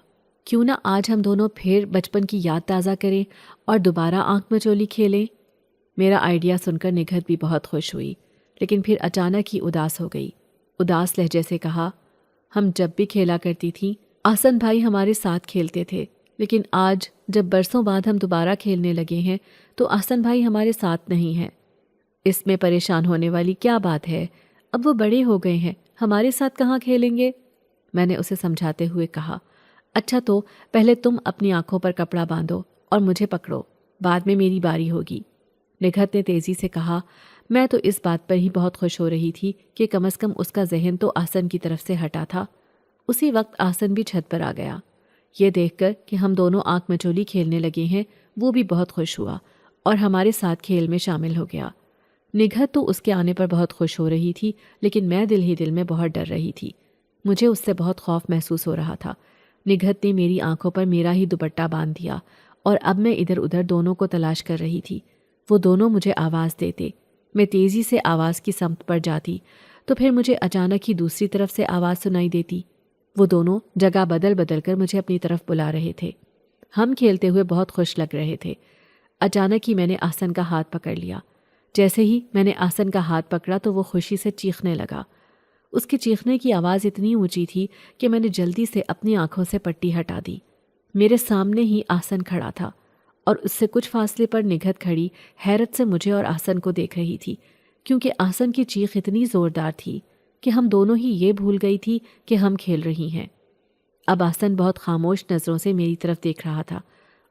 کیوں نہ آج ہم دونوں پھر بچپن کی یاد تازہ کریں اور دوبارہ آنکھ مچولی کھیلیں؟ میرا آئیڈیا سن کر نگہت بھی بہت خوش ہوئی، لیکن پھر اچانک ہی اداس ہو گئی۔ اداس لہجے سے کہا، ہم جب بھی کھیلا کرتی تھیں آسن بھائی ہمارے ساتھ کھیلتے تھے، لیکن آج جب برسوں بعد ہم دوبارہ کھیلنے لگے ہیں تو آسن بھائی ہمارے ساتھ نہیں ہیں۔ اس میں پریشان ہونے والی کیا بات ہے؟ اب وہ بڑے ہو گئے ہیں، ہمارے ساتھ کہاں کھیلیں گے؟ میں نے اسے سمجھاتے ہوئے کہا، اچھا تو پہلے تم اپنی آنکھوں پر کپڑا باندھو اور مجھے پکڑو، بعد میں میری باری ہوگی۔ نگہت نے تیزی سے کہا۔ میں تو اس بات پر ہی بہت خوش ہو رہی تھی کہ کم از کم اس کا ذہن تو آسن کی طرف سے ہٹا تھا۔ اسی وقت آسن بھی چھت پر آ گیا۔ یہ دیکھ کر کہ ہم دونوں آنکھ مچولی کھیلنے لگے ہیں وہ بھی بہت خوش ہوا اور ہمارے ساتھ کھیل میں شامل ہو گیا۔ نگہت تو اس کے آنے پر بہت خوش ہو رہی تھی، لیکن میں دل ہی دل میں بہت ڈر رہی تھی۔ مجھے اس سے بہت خوف محسوس ہو رہا تھا۔ نگہت نے میری آنکھوں پر میرا ہی دوپٹہ باندھ دیا اور اب میں ادھر ادھر دونوں کو تلاش کر رہی تھی۔ وہ دونوں مجھے آواز دیتے، میں تیزی سے آواز کی سمت پر جاتی تو پھر مجھے اچانک ہی دوسری طرف سے آواز سنائی دیتی۔ وہ دونوں جگہ بدل بدل کر مجھے اپنی طرف بلا رہے تھے۔ ہم کھیلتے ہوئے بہت خوش لگ رہے تھے۔ اچانک ہی میں نے آسن کا ہاتھ پکڑ لیا۔ جیسے ہی میں نے آسن کا ہاتھ پکڑا تو وہ خوشی سے چیخنے لگا۔ اس کے چیخنے کی آواز اتنی اونچی تھی کہ میں نے جلدی سے اپنی آنکھوں سے پٹی ہٹا دی۔ میرے سامنے ہی آسن کھڑا تھا اور اس سے کچھ فاصلے پر نگہت کھڑی حیرت سے مجھے اور آسن کو دیکھ رہی تھی، کیونکہ آسن کی چیخ اتنی زوردار تھی کہ ہم دونوں ہی یہ بھول گئی تھی کہ ہم کھیل رہی ہیں۔ اب آسن بہت خاموش نظروں سے میری طرف دیکھ رہا تھا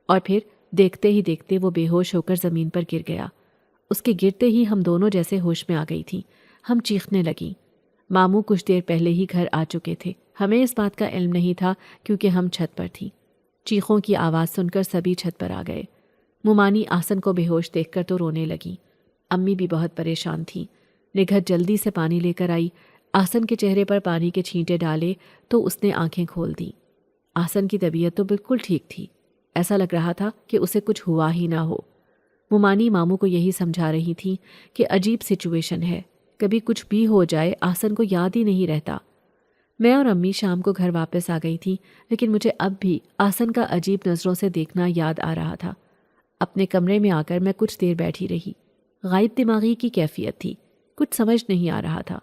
اور پھر دیکھتے ہی دیکھتے وہ بے ہوش ہو کر زمین پر گر گیا۔ اس کے گرتے ہی ہم دونوں جیسے ہوش میں آ گئی تھیں۔ ہم چیخنے لگیں۔ ماموں کچھ دیر پہلے ہی گھر آ چکے تھے۔ ہمیں اس بات کا علم نہیں تھا کیونکہ ہم چھت پر تھیں۔ چیخوں کی آواز سن کر سبھی چھت پر آ گئے۔ ممانی آسن کو بے ہوش دیکھ کر تو رونے لگیں۔ امی بھی بہت پریشان تھیں۔ نگہت جلدی سے پانی لے کر آئی۔ آسن کے چہرے پر پانی کے چھینٹے ڈالے تو اس نے آنکھیں کھول دیں۔ آسن کی طبیعت تو بالکل ٹھیک تھی، ایسا لگ رہا تھا کہ اسے کچھ ہوا ہی نہ ہو۔ ممانی ماموں کو یہی سمجھا رہی تھیں کہ عجیب سچویشن ہے، کبھی کچھ بھی ہو جائے آسن کو یاد ہی نہیں رہتا۔ میں اور امی شام کو گھر واپس آ گئی تھیں، لیکن مجھے اب بھی آسن کا عجیب نظروں سے دیکھنا یاد آ رہا تھا۔ اپنے کمرے میں آ کر میں کچھ دیر بیٹھی رہی۔ غائب دماغی کی کیفیت تھی، کچھ سمجھ نہیں آ رہا تھا۔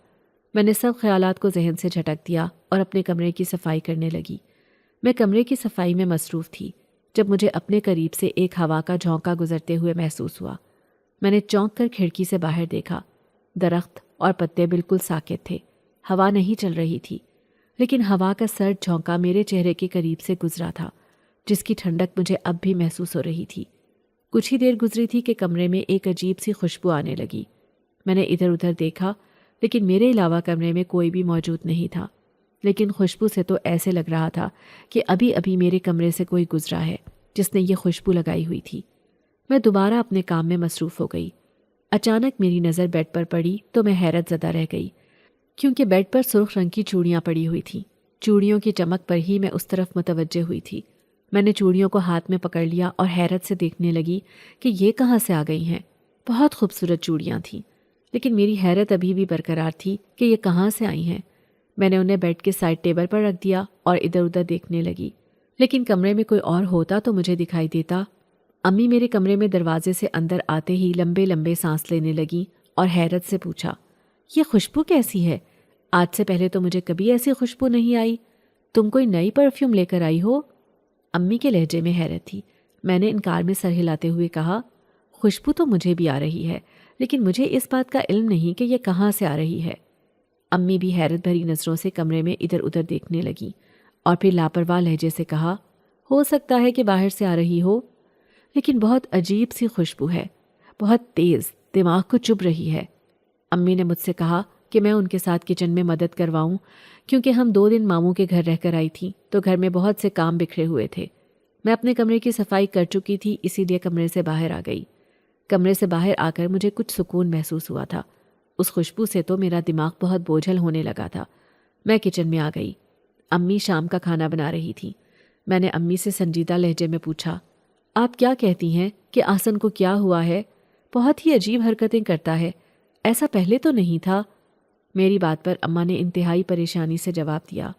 میں نے سب خیالات کو ذہن سے جھٹک دیا اور اپنے کمرے کی صفائی کرنے لگی۔ میں کمرے کی صفائی میں مصروف تھی جب مجھے اپنے قریب سے ایک ہوا کا جھونکا گزرتے ہوئے محسوس ہوا۔ میں نے چونک کر کھڑکی سے باہر دیکھا۔ درخت اور پتے بالکل ساکت تھے، ہوا نہیں چل رہی تھی، لیکن ہوا کا سرد جھونکا میرے چہرے کے قریب سے گزرا تھا، جس کی ٹھنڈک مجھے اب بھی محسوس ہو رہی تھی۔ کچھ ہی دیر گزری تھی کہ کمرے میں ایک عجیب سی خوشبو آنے لگی۔ میں نے ادھر ادھر دیکھا، لیکن میرے علاوہ کمرے میں کوئی بھی موجود نہیں تھا، لیکن خوشبو سے تو ایسے لگ رہا تھا کہ ابھی ابھی میرے کمرے سے کوئی گزرا ہے جس نے یہ خوشبو لگائی ہوئی تھی۔ میں دوبارہ اپنے کام میں مصروف ہو گئی۔ اچانک میری نظر بیڈ پر پڑی تو میں حیرت زدہ رہ گئی، کیونکہ بیڈ پر سرخ رنگ کی چوڑیاں پڑی ہوئی تھیں۔ چوڑیوں کی چمک پر ہی میں اس طرف متوجہ ہوئی تھی۔ میں نے چوڑیوں کو ہاتھ میں پکڑ لیا اور حیرت سے دیکھنے لگی کہ یہ کہاں سے آ گئی ہیں۔ بہت خوبصورت چوڑیاں تھیں، لیکن میری حیرت ابھی بھی برقرار تھی کہ یہ کہاں سے آئی ہیں۔ میں نے انہیں بیڈ کے سائڈ ٹیبل پر رکھ دیا اور ادھر ادھر دیکھنے لگی، لیکن کمرے میں کوئی اور ہوتا تو مجھے دکھائی دیتا۔ امی میرے کمرے میں دروازے سے اندر آتے ہی لمبے لمبے سانس لینے لگیں اور حیرت سے پوچھا، یہ خوشبو کیسی ہے؟ آج سے پہلے تو مجھے کبھی ایسی خوشبو نہیں آئی۔ تم کوئی نئی پرفیوم لے کر آئی ہو؟ امی کے لہجے میں حیرت تھی۔ میں نے انکار میں سر ہلاتے ہوئے کہا، خوشبو تو مجھے بھی آ رہی ہے، لیکن مجھے اس بات کا علم نہیں کہ یہ کہاں سے آ رہی ہے۔ امی بھی حیرت بھری نظروں سے کمرے میں ادھر ادھر دیکھنے لگیں اور پھر لاپرواہ لہجے سے کہا، ہو سکتا ہے کہ باہر سے آ رہی ہو، لیکن بہت عجیب سی خوشبو ہے، بہت تیز، دماغ کو چبھ رہی ہے۔ امی نے مجھ سے کہا کہ میں ان کے ساتھ کچن میں مدد کرواؤں، کیونکہ ہم 2 دن ماموں کے گھر رہ کر آئی تھیں تو گھر میں بہت سے کام بکھرے ہوئے تھے۔ میں اپنے کمرے کی صفائی کر چکی تھی، اسی لیے کمرے سے باہر آ گئی۔ کمرے سے باہر آ کر مجھے کچھ سکون محسوس ہوا تھا۔ اس خوشبو سے تو میرا دماغ بہت بوجھل ہونے لگا تھا۔ میں کچن میں آ گئی۔ امی شام کا کھانا بنا رہی تھیں۔ میں نے امی سے سنجیدہ لہجے میں پوچھا، آپ کیا کہتی ہیں کہ آسن کو کیا ہوا ہے؟ بہت ہی عجیب حرکتیں کرتا ہے، ایسا پہلے تو نہیں تھا۔ میری بات پر اماں نے انتہائی پریشانی سے جواب دیا،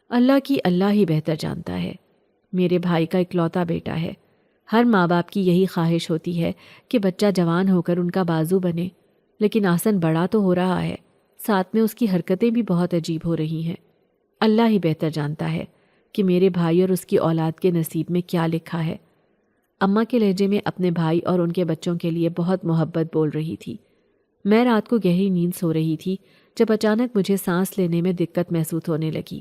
اللہ ہی بہتر جانتا ہے۔ میرے بھائی کا اکلوتا بیٹا ہے۔ ہر ماں باپ کی یہی خواہش ہوتی ہے کہ بچہ جوان ہو کر ان کا بازو بنے، لیکن آسن بڑا تو ہو رہا ہے، ساتھ میں اس کی حرکتیں بھی بہت عجیب ہو رہی ہیں۔ اللہ ہی بہتر جانتا ہے کہ میرے بھائی اور اس کی اولاد کے نصیب میں کیا لکھا ہے۔ اماں کے لہجے میں اپنے بھائی اور ان کے بچوں کے لیے بہت محبت بول رہی تھی۔ میں رات کو گہری نیند سو رہی تھی جب اچانک مجھے سانس لینے میں دقت محسوس ہونے لگی۔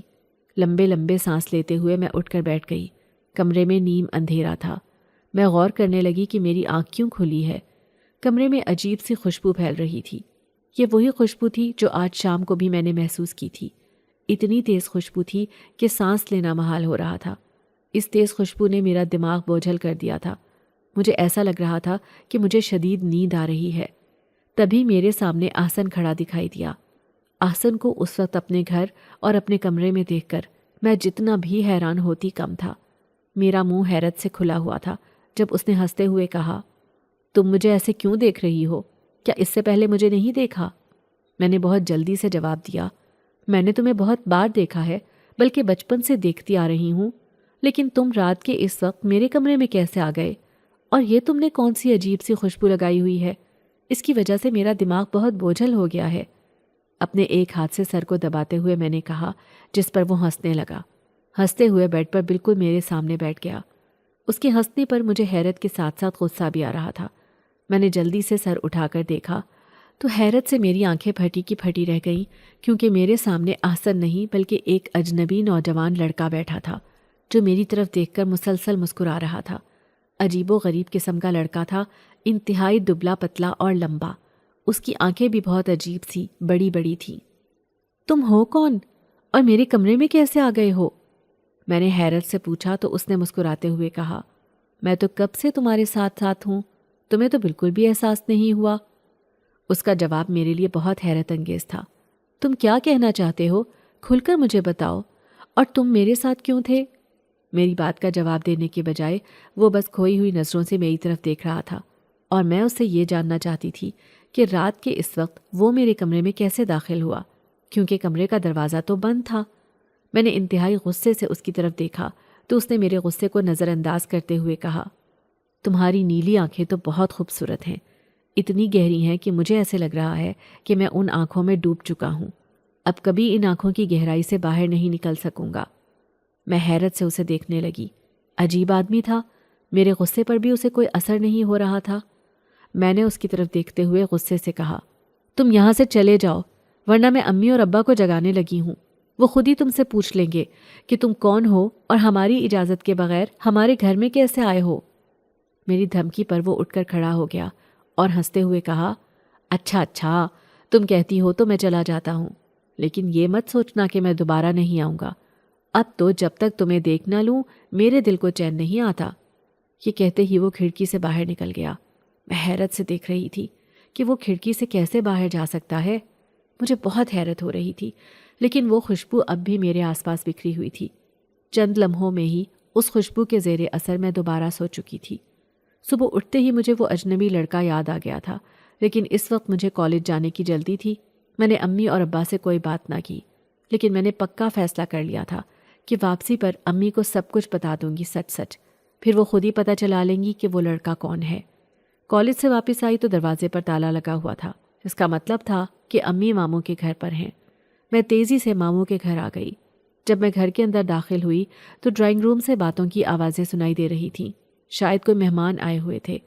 لمبے لمبے سانس لیتے ہوئے میں اٹھ کر بیٹھ گئی۔ کمرے میں نیم اندھیرا تھا۔ میں غور کرنے لگی کہ میری آنکھ کیوں کھلی ہے۔ کمرے میں عجیب سی خوشبو پھیل رہی تھی۔ یہ وہی خوشبو تھی جو آج شام کو بھی میں نے محسوس کی تھی۔ اتنی تیز خوشبو تھی کہ سانس لینا محال ہو رہا تھا۔ اس تیز خوشبو نے میرا دماغ بوجھل کر دیا تھا۔ مجھے ایسا لگ رہا تھا کہ مجھے شدید نیند آ رہی ہے۔ تبھی میرے سامنے آسن کھڑا دکھائی دیا۔ آسن کو اس وقت اپنے گھر اور اپنے کمرے میں دیکھ کر میں جتنا بھی حیران ہوتی کم تھا۔ میرا منہ حیرت سے کھلا ہوا تھا جب اس نے ہنستے ہوئے کہا، تم مجھے ایسے کیوں دیکھ رہی ہو؟ کیا اس سے پہلے مجھے نہیں دیکھا؟ میں نے بہت جلدی سے جواب دیا، میں نے تمہیں بہت بار دیکھا ہے، بلکہ بچپن سے دیکھتی آ رہی ہوں، لیکن تم رات کے اس وقت میرے کمرے میں کیسے آ گئے؟ اور یہ تم نے کون سی عجیب سی خوشبو لگائی ہوئی ہے؟ اس کی وجہ سے میرا دماغ بہت بوجھل ہو گیا ہے۔ اپنے ایک ہاتھ سے سر کو دباتے ہوئے میں نے کہا، جس پر وہ ہنسنے لگا۔ ہنستے ہوئے بیڈ پر بالکل میرے سامنے بیٹھ گیا۔ اس کے ہنسنے پر مجھے حیرت کے ساتھ ساتھ غصہ بھی آ رہا تھا۔ میں نے جلدی سے سر اٹھا کر دیکھا تو حیرت سے میری آنکھیں پھٹی کی پھٹی رہ گئیں، کیونکہ میرے سامنے آسن نہیں بلکہ ایک اجنبی نوجوان لڑکا بیٹھا تھا جو میری طرف دیکھ کر مسلسل مسکرا رہا تھا۔ عجیب و غریب قسم کا لڑکا تھا، انتہائی دبلا پتلا اور لمبا۔ اس کی آنکھیں بھی بہت عجیب سی بڑی بڑی تھیں۔ تم ہو کون اور میرے کمرے میں کیسے آ گئے ہو؟ میں نے حیرت سے پوچھا تو اس نے مسکراتے ہوئے کہا، میں تو کب سے تمہارے ساتھ ساتھ ہوں، تمہیں تو بالکل بھی احساس نہیں ہوا۔ اس کا جواب میرے لیے بہت حیرت انگیز تھا۔ تم کیا کہنا چاہتے ہو؟ کھل کر مجھے بتاؤ، اور تم میرے ساتھ کیوں تھے؟ میری بات کا جواب دینے کے بجائے وہ بس کھوئی ہوئی نظروں سے میری طرف دیکھ رہا تھا، اور میں اس سے یہ جاننا چاہتی تھی کہ رات کے اس وقت وہ میرے کمرے میں کیسے داخل ہوا، کیونکہ کمرے کا دروازہ تو بند تھا۔ میں نے انتہائی غصے سے اس کی طرف دیکھا تو اس نے میرے غصے کو نظر انداز کرتے ہوئے کہا، تمہاری نیلی آنکھیں تو بہت خوبصورت ہیں، اتنی گہری ہیں کہ مجھے ایسے لگ رہا ہے کہ میں ان آنکھوں میں ڈوب چکا ہوں، اب کبھی ان آنکھوں کی گہرائی سے باہر نہیں نکل سکوں گا۔ میں حیرت سے اسے دیکھنے لگی۔ عجیب آدمی تھا، میرے غصے پر بھی اسے کوئی اثر نہیں ہو رہا تھا۔ میں نے اس کی طرف دیکھتے ہوئے غصے سے کہا، تم یہاں سے چلے جاؤ، ورنہ میں امی اور ابا کو جگانے لگی ہوں، وہ خود ہی تم سے پوچھ لیں گے کہ تم کون ہو اور ہماری اجازت کے بغیر ہمارے گھر میں کیسے آئے ہو۔ میری دھمکی پر وہ اٹھ کر کھڑا ہو گیا اور ہنستے ہوئے کہا، اچھا تم کہتی ہو تو میں چلا جاتا ہوں، لیکن یہ مت سوچنا کہ میں دوبارہ نہیں آؤں گا۔ اب تو جب تک تمہیں دیکھ نہ لوں میرے دل کو چین نہیں آتا۔ یہ کہتے ہی وہ کھڑکی سے باہر نکل گیا۔ میں حیرت سے دیکھ رہی تھی کہ وہ کھڑکی سے کیسے باہر جا سکتا ہے۔ مجھے بہت حیرت ہو رہی تھی لیکن وہ خوشبو اب بھی میرے آس پاس بکھری ہوئی تھی۔ چند لمحوں میں ہی اس خوشبو کے زیر اثر میں دوبارہ سو چکی تھی۔ صبح اٹھتے ہی مجھے وہ اجنبی لڑکا یاد آ گیا تھا، لیکن اس وقت مجھے کالج جانے کی جلدی تھی۔ میں نے امی اور ابا سے کوئی بات نہ کی، لیکن میں نے پکا فیصلہ کر لیا تھا کہ واپسی پر امی کو سب کچھ بتا دوں گی سچ سچ، پھر وہ خود ہی پتہ چلا لیں گی کہ وہ لڑکا کون ہے۔ کالج سے واپس آئی تو دروازے پر تالا لگا ہوا تھا، اس کا مطلب تھا کہ امی ماموں کے گھر پر ہیں۔ میں تیزی سے ماموں کے گھر آ گئی۔ جب میں گھر کے اندر داخل ہوئی تو ڈرائنگ روم سے باتوں کی آوازیں سنائی دے رہی تھیں، شاید کوئی مہمان آئے ہوئے تھے۔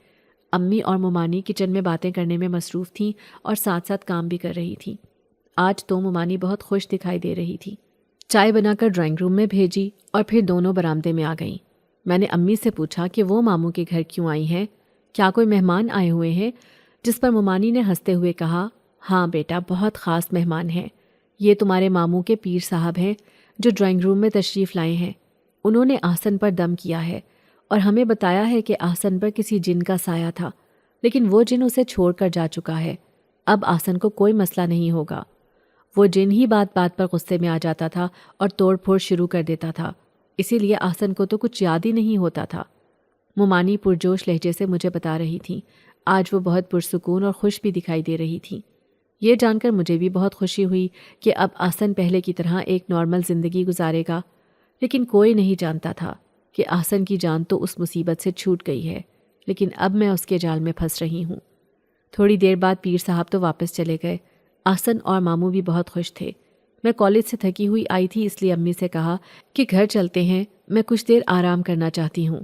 امی اور ممانی کچن میں باتیں کرنے میں مصروف تھیں اور ساتھ ساتھ کام بھی کر رہی تھیں۔ آج تو ممانی بہت خوش دکھائی دے رہی تھی۔ چائے بنا کر ڈرائنگ روم میں بھیجی اور پھر دونوں برآمدے میں آ گئیں۔ میں نے امی سے پوچھا کہ وہ ماموں کے گھر کیوں آئی ہیں، کیا کوئی مہمان آئے ہوئے ہیں؟ جس پر ممانی نے ہنستے ہوئے کہا، ہاں بیٹا، بہت خاص مہمان ہیں۔ یہ تمہارے ماموں کے پیر صاحب ہیں جو ڈرائنگ روم میں تشریف لائے ہیں۔ انہوں نے آسن پر دم کیا ہے اور ہمیں بتایا ہے کہ آسن پر کسی جن کا سایہ تھا، لیکن وہ جن اسے چھوڑ کر جا چکا ہے۔ اب آسن کو کوئی مسئلہ نہیں ہوگا۔ وہ جن ہی بات بات پر غصے میں آ جاتا تھا اور توڑ پھوڑ شروع کر دیتا تھا، اسی لیے آسن کو تو کچھ یاد ہی نہیں ہوتا تھا۔ ممانی پرجوش لہجے سے مجھے بتا رہی تھیں۔ آج وہ بہت پرسکون اور خوش بھی دکھائی دے رہی تھیں۔ یہ جان کر مجھے بھی بہت خوشی ہوئی کہ اب آسن پہلے کی طرح ایک نارمل زندگی گزارے گا، لیکن کوئی نہیں جانتا تھا کہ آسن کی جان تو اس مصیبت سے چھوٹ گئی ہے، لیکن اب میں اس کے جال میں پھنس رہی ہوں۔ تھوڑی دیر بعد پیر صاحب تو واپس چلے گئے۔ آسن اور ماموں بھی بہت خوش تھے۔ میں کالج سے تھکی ہوئی آئی تھی، اس لیے امی سے کہا کہ گھر چلتے ہیں، میں کچھ دیر آرام کرنا چاہتی ہوں۔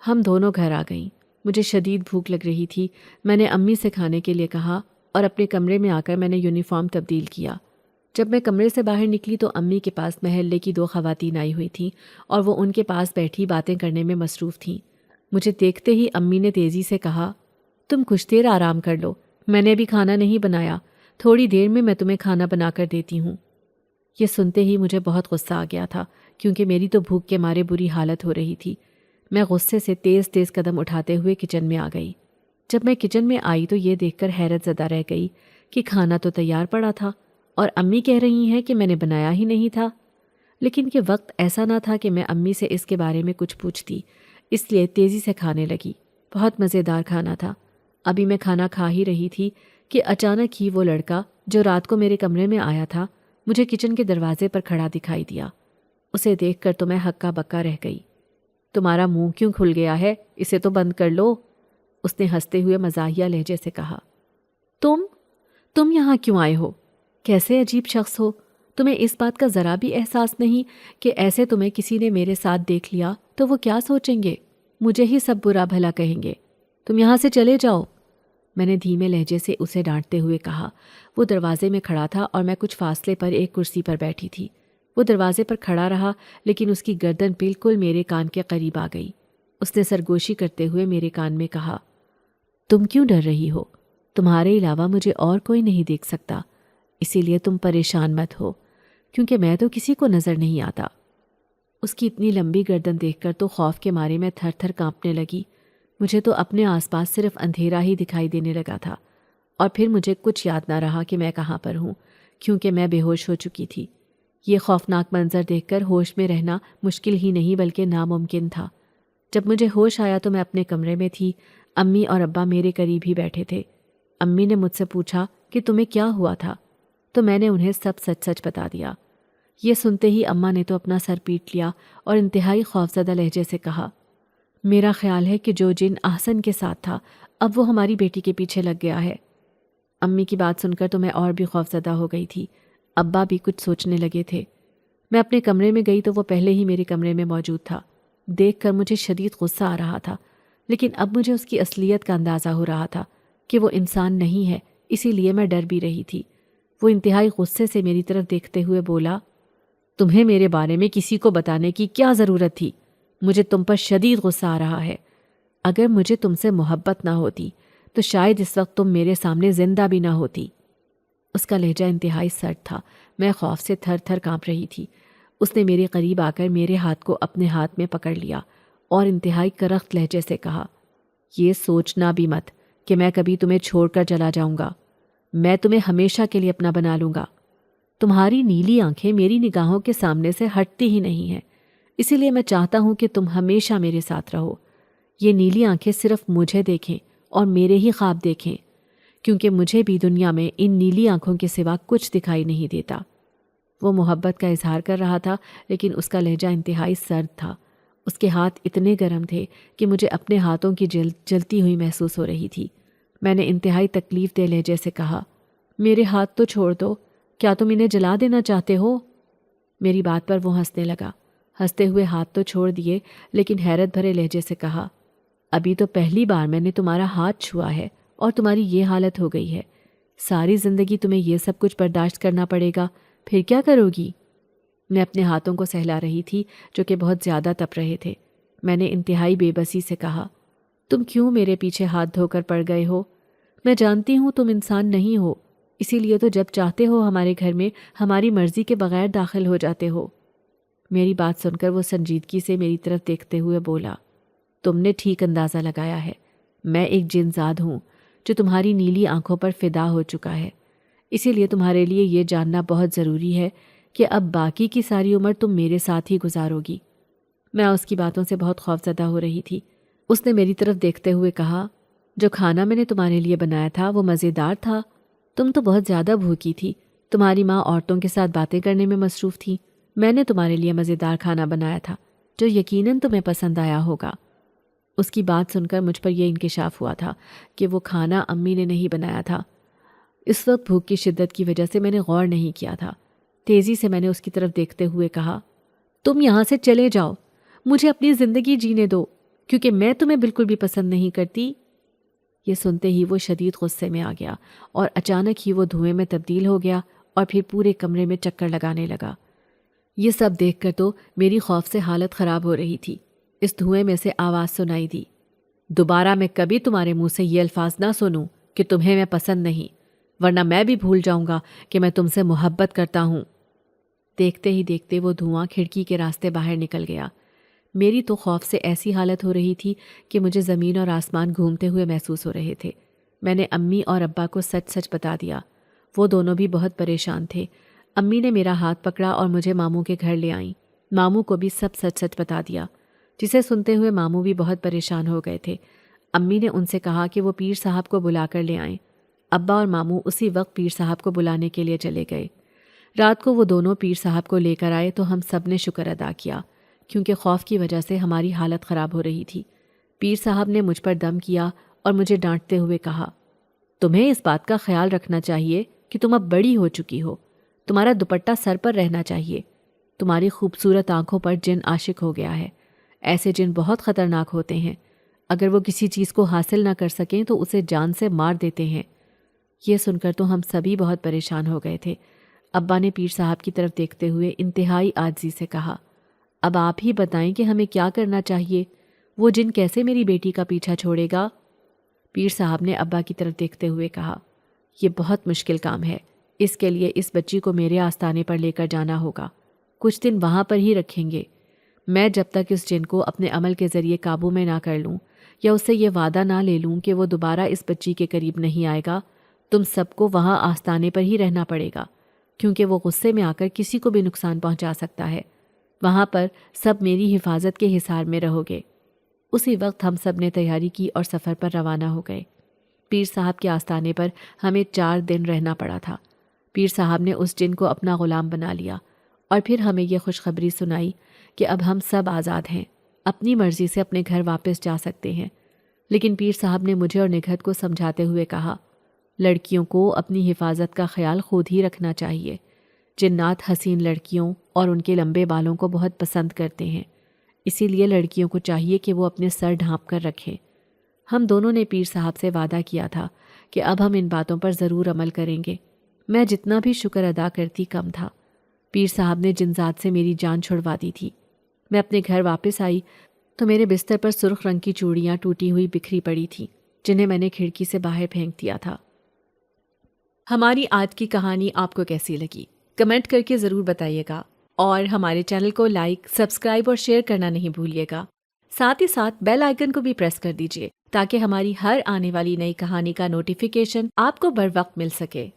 ہم دونوں گھر آ گئیں۔ مجھے شدید بھوک لگ رہی تھی۔ میں نے امی سے کھانے کے لیے کہا اور اپنے کمرے میں آ کر میں نے یونیفارم تبدیل کیا۔ جب میں کمرے سے باہر نکلی تو امی کے پاس محلے کی 2 خواتین آئی ہوئی تھیں اور وہ ان کے پاس بیٹھی باتیں کرنے میں مصروف تھیں۔ مجھے دیکھتے ہی امی نے تیزی سے کہا، تم کچھ دیر آرام کر لو، میں نے ابھی کھانا نہیں بنایا، تھوڑی دیر میں تمہیں کھانا بنا کر دیتی ہوں۔ یہ سنتے ہی مجھے بہت غصہ آ گیا تھا، کیونکہ میری تو بھوک کے مارے بری حالت ہو رہی تھی۔ میں غصے سے تیز تیز قدم اٹھاتے ہوئے کچن میں آ گئی۔ جب میں کچن میں آئی تو یہ دیکھ کر حیرت زدہ رہ گئی کہ کھانا تو تیار پڑا تھا اور امی کہہ رہی ہیں کہ میں نے بنایا ہی نہیں تھا۔ لیکن کہ وقت ایسا نہ تھا کہ میں امی سے اس کے بارے میں کچھ پوچھتی، اس لیے تیزی سے کھانے لگی۔ بہت مزیدار کھانا تھا۔ ابھی میں کھانا کھا ہی رہی تھی کہ اچانک ہی وہ لڑکا جو رات کو میرے کمرے میں آیا تھا مجھے کچن کے دروازے پر کھڑا دکھائی دیا۔ اسے دیکھ کر تو میں ہکا بکا رہ گئی۔ تمہارا منہ کیوں کھل گیا ہے؟ اسے تو بند کر لو، اس نے ہنستے ہوئے مزاحیہ لہجے سے کہا۔ تم یہاں کیوں آئے ہو؟ کیسے عجیب شخص ہو؟ تمہیں اس بات کا ذرا بھی احساس نہیں کہ ایسے تمہیں کسی نے میرے ساتھ دیکھ لیا تو وہ کیا سوچیں گے؟ مجھے ہی سب برا بھلا کہیں گے۔ تم یہاں سے چلے جاؤ، میں نے دھیمے لہجے سے اسے ڈانٹتے ہوئے کہا۔ وہ دروازے میں کھڑا تھا اور میں کچھ فاصلے پر ایک کرسی پر بیٹھی تھی۔ وہ دروازے پر کھڑا رہا، لیکن اس کی گردن بالکل میرے کان کے قریب آ گئی۔ اس نے سرگوشی کرتے ہوئے میرے کان میں کہا، تم کیوں ڈر رہی ہو؟ تمہارے علاوہ مجھے اور کوئی نہیں دیکھ سکتا، اسی لیے تم پریشان مت ہو، کیونکہ میں تو کسی کو نظر نہیں آتا۔ اس کی اتنی لمبی گردن دیکھ کر تو خوف کے مارے میں تھر تھر کانپنے لگی۔ مجھے تو اپنے آس پاس صرف اندھیرا ہی دکھائی دینے لگا تھا، اور پھر مجھے کچھ یاد نہ رہا کہ میں کہاں پر ہوں، کیونکہ میں بے ہوش ہو چکی تھی۔ یہ خوفناک منظر دیکھ کر ہوش میں رہنا مشکل ہی نہیں بلکہ ناممکن تھا۔ جب مجھے ہوش آیا تو میں اپنے کمرے میں تھی۔ امی اور ابا میرے قریب ہی بیٹھے تھے۔ امی نے مجھ سے پوچھا کہ تمہیں کیا ہوا تھا، تو میں نے انہیں سب سچ سچ بتا دیا۔ یہ سنتے ہی اماں نے تو اپنا سر پیٹ لیا اور انتہائی خوفزدہ لہجے سے کہا، میرا خیال ہے کہ جو جن احسن کے ساتھ تھا اب وہ ہماری بیٹی کے پیچھے لگ گیا ہے۔ امی کی بات سن کر تو میں اور بھی خوفزدہ ہو گئی تھی۔ ابا بھی کچھ سوچنے لگے تھے۔ میں اپنے کمرے میں گئی تو وہ پہلے ہی میرے کمرے میں موجود تھا۔ دیکھ کر مجھے شدید غصہ آ رہا تھا، لیکن اب مجھے اس کی اصلیت کا اندازہ ہو رہا تھا کہ وہ انسان نہیں ہے، اسی لیے میں ڈر بھی رہی تھی۔ وہ انتہائی غصے سے میری طرف دیکھتے ہوئے بولا، تمہیں میرے بارے میں کسی کو بتانے کی کیا ضرورت تھی؟ مجھے تم پر شدید غصہ آ رہا ہے۔ اگر مجھے تم سے محبت نہ ہوتی تو شاید اس وقت تم میرے سامنے زندہ بھی نہ ہوتی۔ اس کا لہجہ انتہائی سرد تھا۔ میں خوف سے تھر تھر کانپ رہی تھی۔ اس نے میرے قریب آ کر میرے ہاتھ کو اپنے ہاتھ میں پکڑ لیا اور انتہائی کرخت لہجے سے کہا، یہ سوچنا بھی مت کہ میں کبھی تمہیں چھوڑ کر چلا جاؤں گا۔ میں تمہیں ہمیشہ کے لیے اپنا بنا لوں گا۔ تمہاری نیلی آنکھیں میری نگاہوں کے سامنے سے ہٹتی ہی نہیں ہیں، اسی لیے میں چاہتا ہوں کہ تم ہمیشہ میرے ساتھ رہو۔ یہ نیلی آنکھیں صرف مجھے دیکھیں اور میرے ہی خواب دیکھیں، کیونکہ مجھے بھی دنیا میں ان نیلی آنکھوں کے سوا کچھ دکھائی نہیں دیتا۔ وہ محبت کا اظہار کر رہا تھا، لیکن اس کا لہجہ انتہائی سرد تھا۔ اس کے ہاتھ اتنے گرم تھے کہ مجھے اپنے ہاتھوں کی جلتی ہوئی محسوس ہو رہی تھی۔ میں نے انتہائی تکلیف دہ لہجے سے کہا، میرے ہاتھ تو چھوڑ دو، کیا تم انہیں جلا دینا چاہتے ہو؟ میری بات پر وہ ہنسنے لگا۔ ہنستے ہوئے ہاتھ تو چھوڑ دیے، لیکن حیرت بھرے لہجے سے کہا، ابھی تو پہلی بار میں نے تمہارا ہاتھ چھوا ہے اور تمہاری یہ حالت ہو گئی ہے۔ ساری زندگی تمہیں یہ سب کچھ برداشت کرنا پڑے گا، پھر کیا کرو گی؟ میں اپنے ہاتھوں کو سہلا رہی تھی جو کہ بہت زیادہ تپ رہے تھے۔ میں نے انتہائی بے بسی سے کہا، تم کیوں میرے پیچھے ہاتھ دھو کر پڑ گئے ہو؟ میں جانتی ہوں تم انسان نہیں ہو، اسی لیے تو جب چاہتے ہو ہمارے گھر میں ہماری مرضی کے بغیر داخل ہو جاتے ہو۔ میری بات سن کر وہ سنجیدگی سے میری طرف دیکھتے ہوئے بولا، تم نے ٹھیک اندازہ لگایا ہے، میں ایک جن زاد ہوں جو تمہاری نیلی آنکھوں پر فدا ہو چکا ہے۔ اسی لیے تمہارے لیے یہ جاننا بہت ضروری ہے کہ اب باقی کی ساری عمر تم میرے ساتھ ہی گزارو گی۔ میں اس کی باتوں سے بہت خوفزدہ ہو رہی تھی۔ اس نے میری طرف دیکھتے ہوئے کہا، جو کھانا میں نے تمہارے لیے بنایا تھا وہ مزیدار تھا؟ تم تو بہت زیادہ بھوکی تھی، تمہاری ماں عورتوں کے ساتھ باتیں کرنے میں مصروف تھی۔ میں نے تمہارے لیے مزیدار کھانا بنایا تھا جو یقیناً تمہیں پسند آیا ہوگا۔ اس کی بات سن کر مجھ پر یہ انکشاف ہوا تھا کہ وہ کھانا امی نے نہیں بنایا تھا۔ اس وقت بھوک کی شدت کی وجہ سے میں نے غور نہیں کیا تھا۔ تیزی سے میں نے اس کی طرف دیکھتے ہوئے کہا، تم یہاں سے چلے جاؤ، مجھے اپنی زندگی جینے دو، کیونکہ میں تمہیں بالکل بھی پسند نہیں کرتی۔ یہ سنتے ہی وہ شدید غصے میں آ گیا اور اچانک ہی وہ دھوئیں میں تبدیل ہو گیا اور پھر پورے کمرے میں چکر لگانے لگا۔ یہ سب دیکھ کر تو میری خوف سے حالت خراب ہو رہی تھی۔ اس دھوئیں میں سے آواز سنائی دی، دوبارہ میں کبھی تمہارے منہ سے یہ الفاظ نہ سنوں کہ تمہیں میں پسند نہیں، ورنہ میں بھی بھول جاؤں گا کہ میں تم سے محبت کرتا ہوں۔ دیکھتے ہی دیکھتے وہ دھواں کھڑکی کے راستے باہر نکل گیا۔ میری تو خوف سے ایسی حالت ہو رہی تھی کہ مجھے زمین اور آسمان گھومتے ہوئے محسوس ہو رہے تھے۔ میں نے امی اور ابا کو سچ سچ بتا دیا۔ وہ دونوں بھی بہت پریشان تھے۔ امی نے میرا ہاتھ پکڑا اور مجھے ماموں کے گھر لے آئیں۔ ماموں کو بھی سب سچ سچ بتا دیا، جسے سنتے ہوئے ماموں بھی بہت پریشان ہو گئے تھے۔ امی نے ان سے کہا کہ وہ پیر صاحب کو بلا کر لے آئیں۔ ابا اور ماموں اسی وقت پیر صاحب کو بلانے کے لیے چلے گئے۔ رات کو وہ دونوں پیر صاحب کو لے کر آئے تو ہم سب نے شکر ادا کیا، کیونکہ خوف کی وجہ سے ہماری حالت خراب ہو رہی تھی۔ پیر صاحب نے مجھ پر دم کیا اور مجھے ڈانٹتے ہوئے کہا، تمہیں اس بات کا خیال رکھنا چاہیے کہ تم اب بڑی ہو چکی ہو، تمہارا دوپٹہ سر پر رہنا چاہیے۔ تمہاری خوبصورت آنکھوں پر جن عاشق ہو گیا ہے۔ ایسے جن بہت خطرناک ہوتے ہیں، اگر وہ کسی چیز کو حاصل نہ کر سکیں تو اسے جان سے مار دیتے ہیں۔ یہ سن کر تو ہم سبھی بہت پریشان ہو گئے تھے۔ ابا نے پیر صاحب کی طرف دیکھتے ہوئے انتہائی عاجزی سے کہا، اب آپ ہی بتائیں کہ ہمیں کیا کرنا چاہیے؟ وہ جن کیسے میری بیٹی کا پیچھا چھوڑے گا؟ پیر صاحب نے ابا کی طرف دیکھتے ہوئے کہا، یہ بہت مشکل کام ہے۔ اس کے لیے اس بچی کو میرے آستانے پر لے کر جانا ہوگا، کچھ دن وہاں پر ہی رکھیں گے۔ میں جب تک اس جن کو اپنے عمل کے ذریعے قابو میں نہ کر لوں یا اس سے یہ وعدہ نہ لے لوں کہ وہ دوبارہ اس بچی کے قریب نہیں آئے گا، تم سب کو وہاں آستانے پر ہی رہنا پڑے گا، کیونکہ وہ غصے میں آ کر کسی کو بھی نقصان پہنچا سکتا ہے۔ وہاں پر سب میری حفاظت کے حصار میں رہو گے۔ اسی وقت ہم سب نے تیاری کی اور سفر پر روانہ ہو گئے۔ پیر صاحب کے آستانے پر ہمیں 4 دن رہنا پڑا تھا۔ پیر صاحب نے اس جن کو اپنا غلام بنا لیا اور پھر ہمیں یہ خوشخبری سنائی کہ اب ہم سب آزاد ہیں، اپنی مرضی سے اپنے گھر واپس جا سکتے ہیں۔ لیکن پیر صاحب نے مجھے اور نگہت کو سمجھاتے ہوئے کہا، لڑکیوں کو اپنی حفاظت کا خیال خود ہی رکھنا چاہیے۔ جنات حسین لڑکیوں اور ان کے لمبے بالوں کو بہت پسند کرتے ہیں، اسی لیے لڑکیوں کو چاہیے کہ وہ اپنے سر ڈھانپ کر رکھیں۔ ہم دونوں نے پیر صاحب سے وعدہ کیا تھا کہ اب ہم ان باتوں پر ضرور عمل کریں گے۔ میں جتنا بھی شکر ادا کرتی کم تھا۔ پیر صاحب نے جنزاد سے میری جان چھڑوا دی تھی۔ میں اپنے گھر واپس آئی تو میرے بستر پر سرخ رنگ کی چوڑیاں ٹوٹی ہوئی بکھری پڑی تھیں، جنہیں میں نے کھڑکی سے باہر پھینک دیا تھا۔ ہماری آج کی کہانی آپ کو کیسی لگی؟ کمنٹ کر کے ضرور بتائیے گا، اور ہمارے چینل کو لائک، سبسکرائب اور شیئر کرنا نہیں بھولیے گا۔ ساتھ ہی ساتھ بیل آئیکن کو بھی پریس کر دیجیے تاکہ ہماری ہر آنے والی نئی کہانی کا نوٹیفیکیشن آپ کو بر وقت مل سکے۔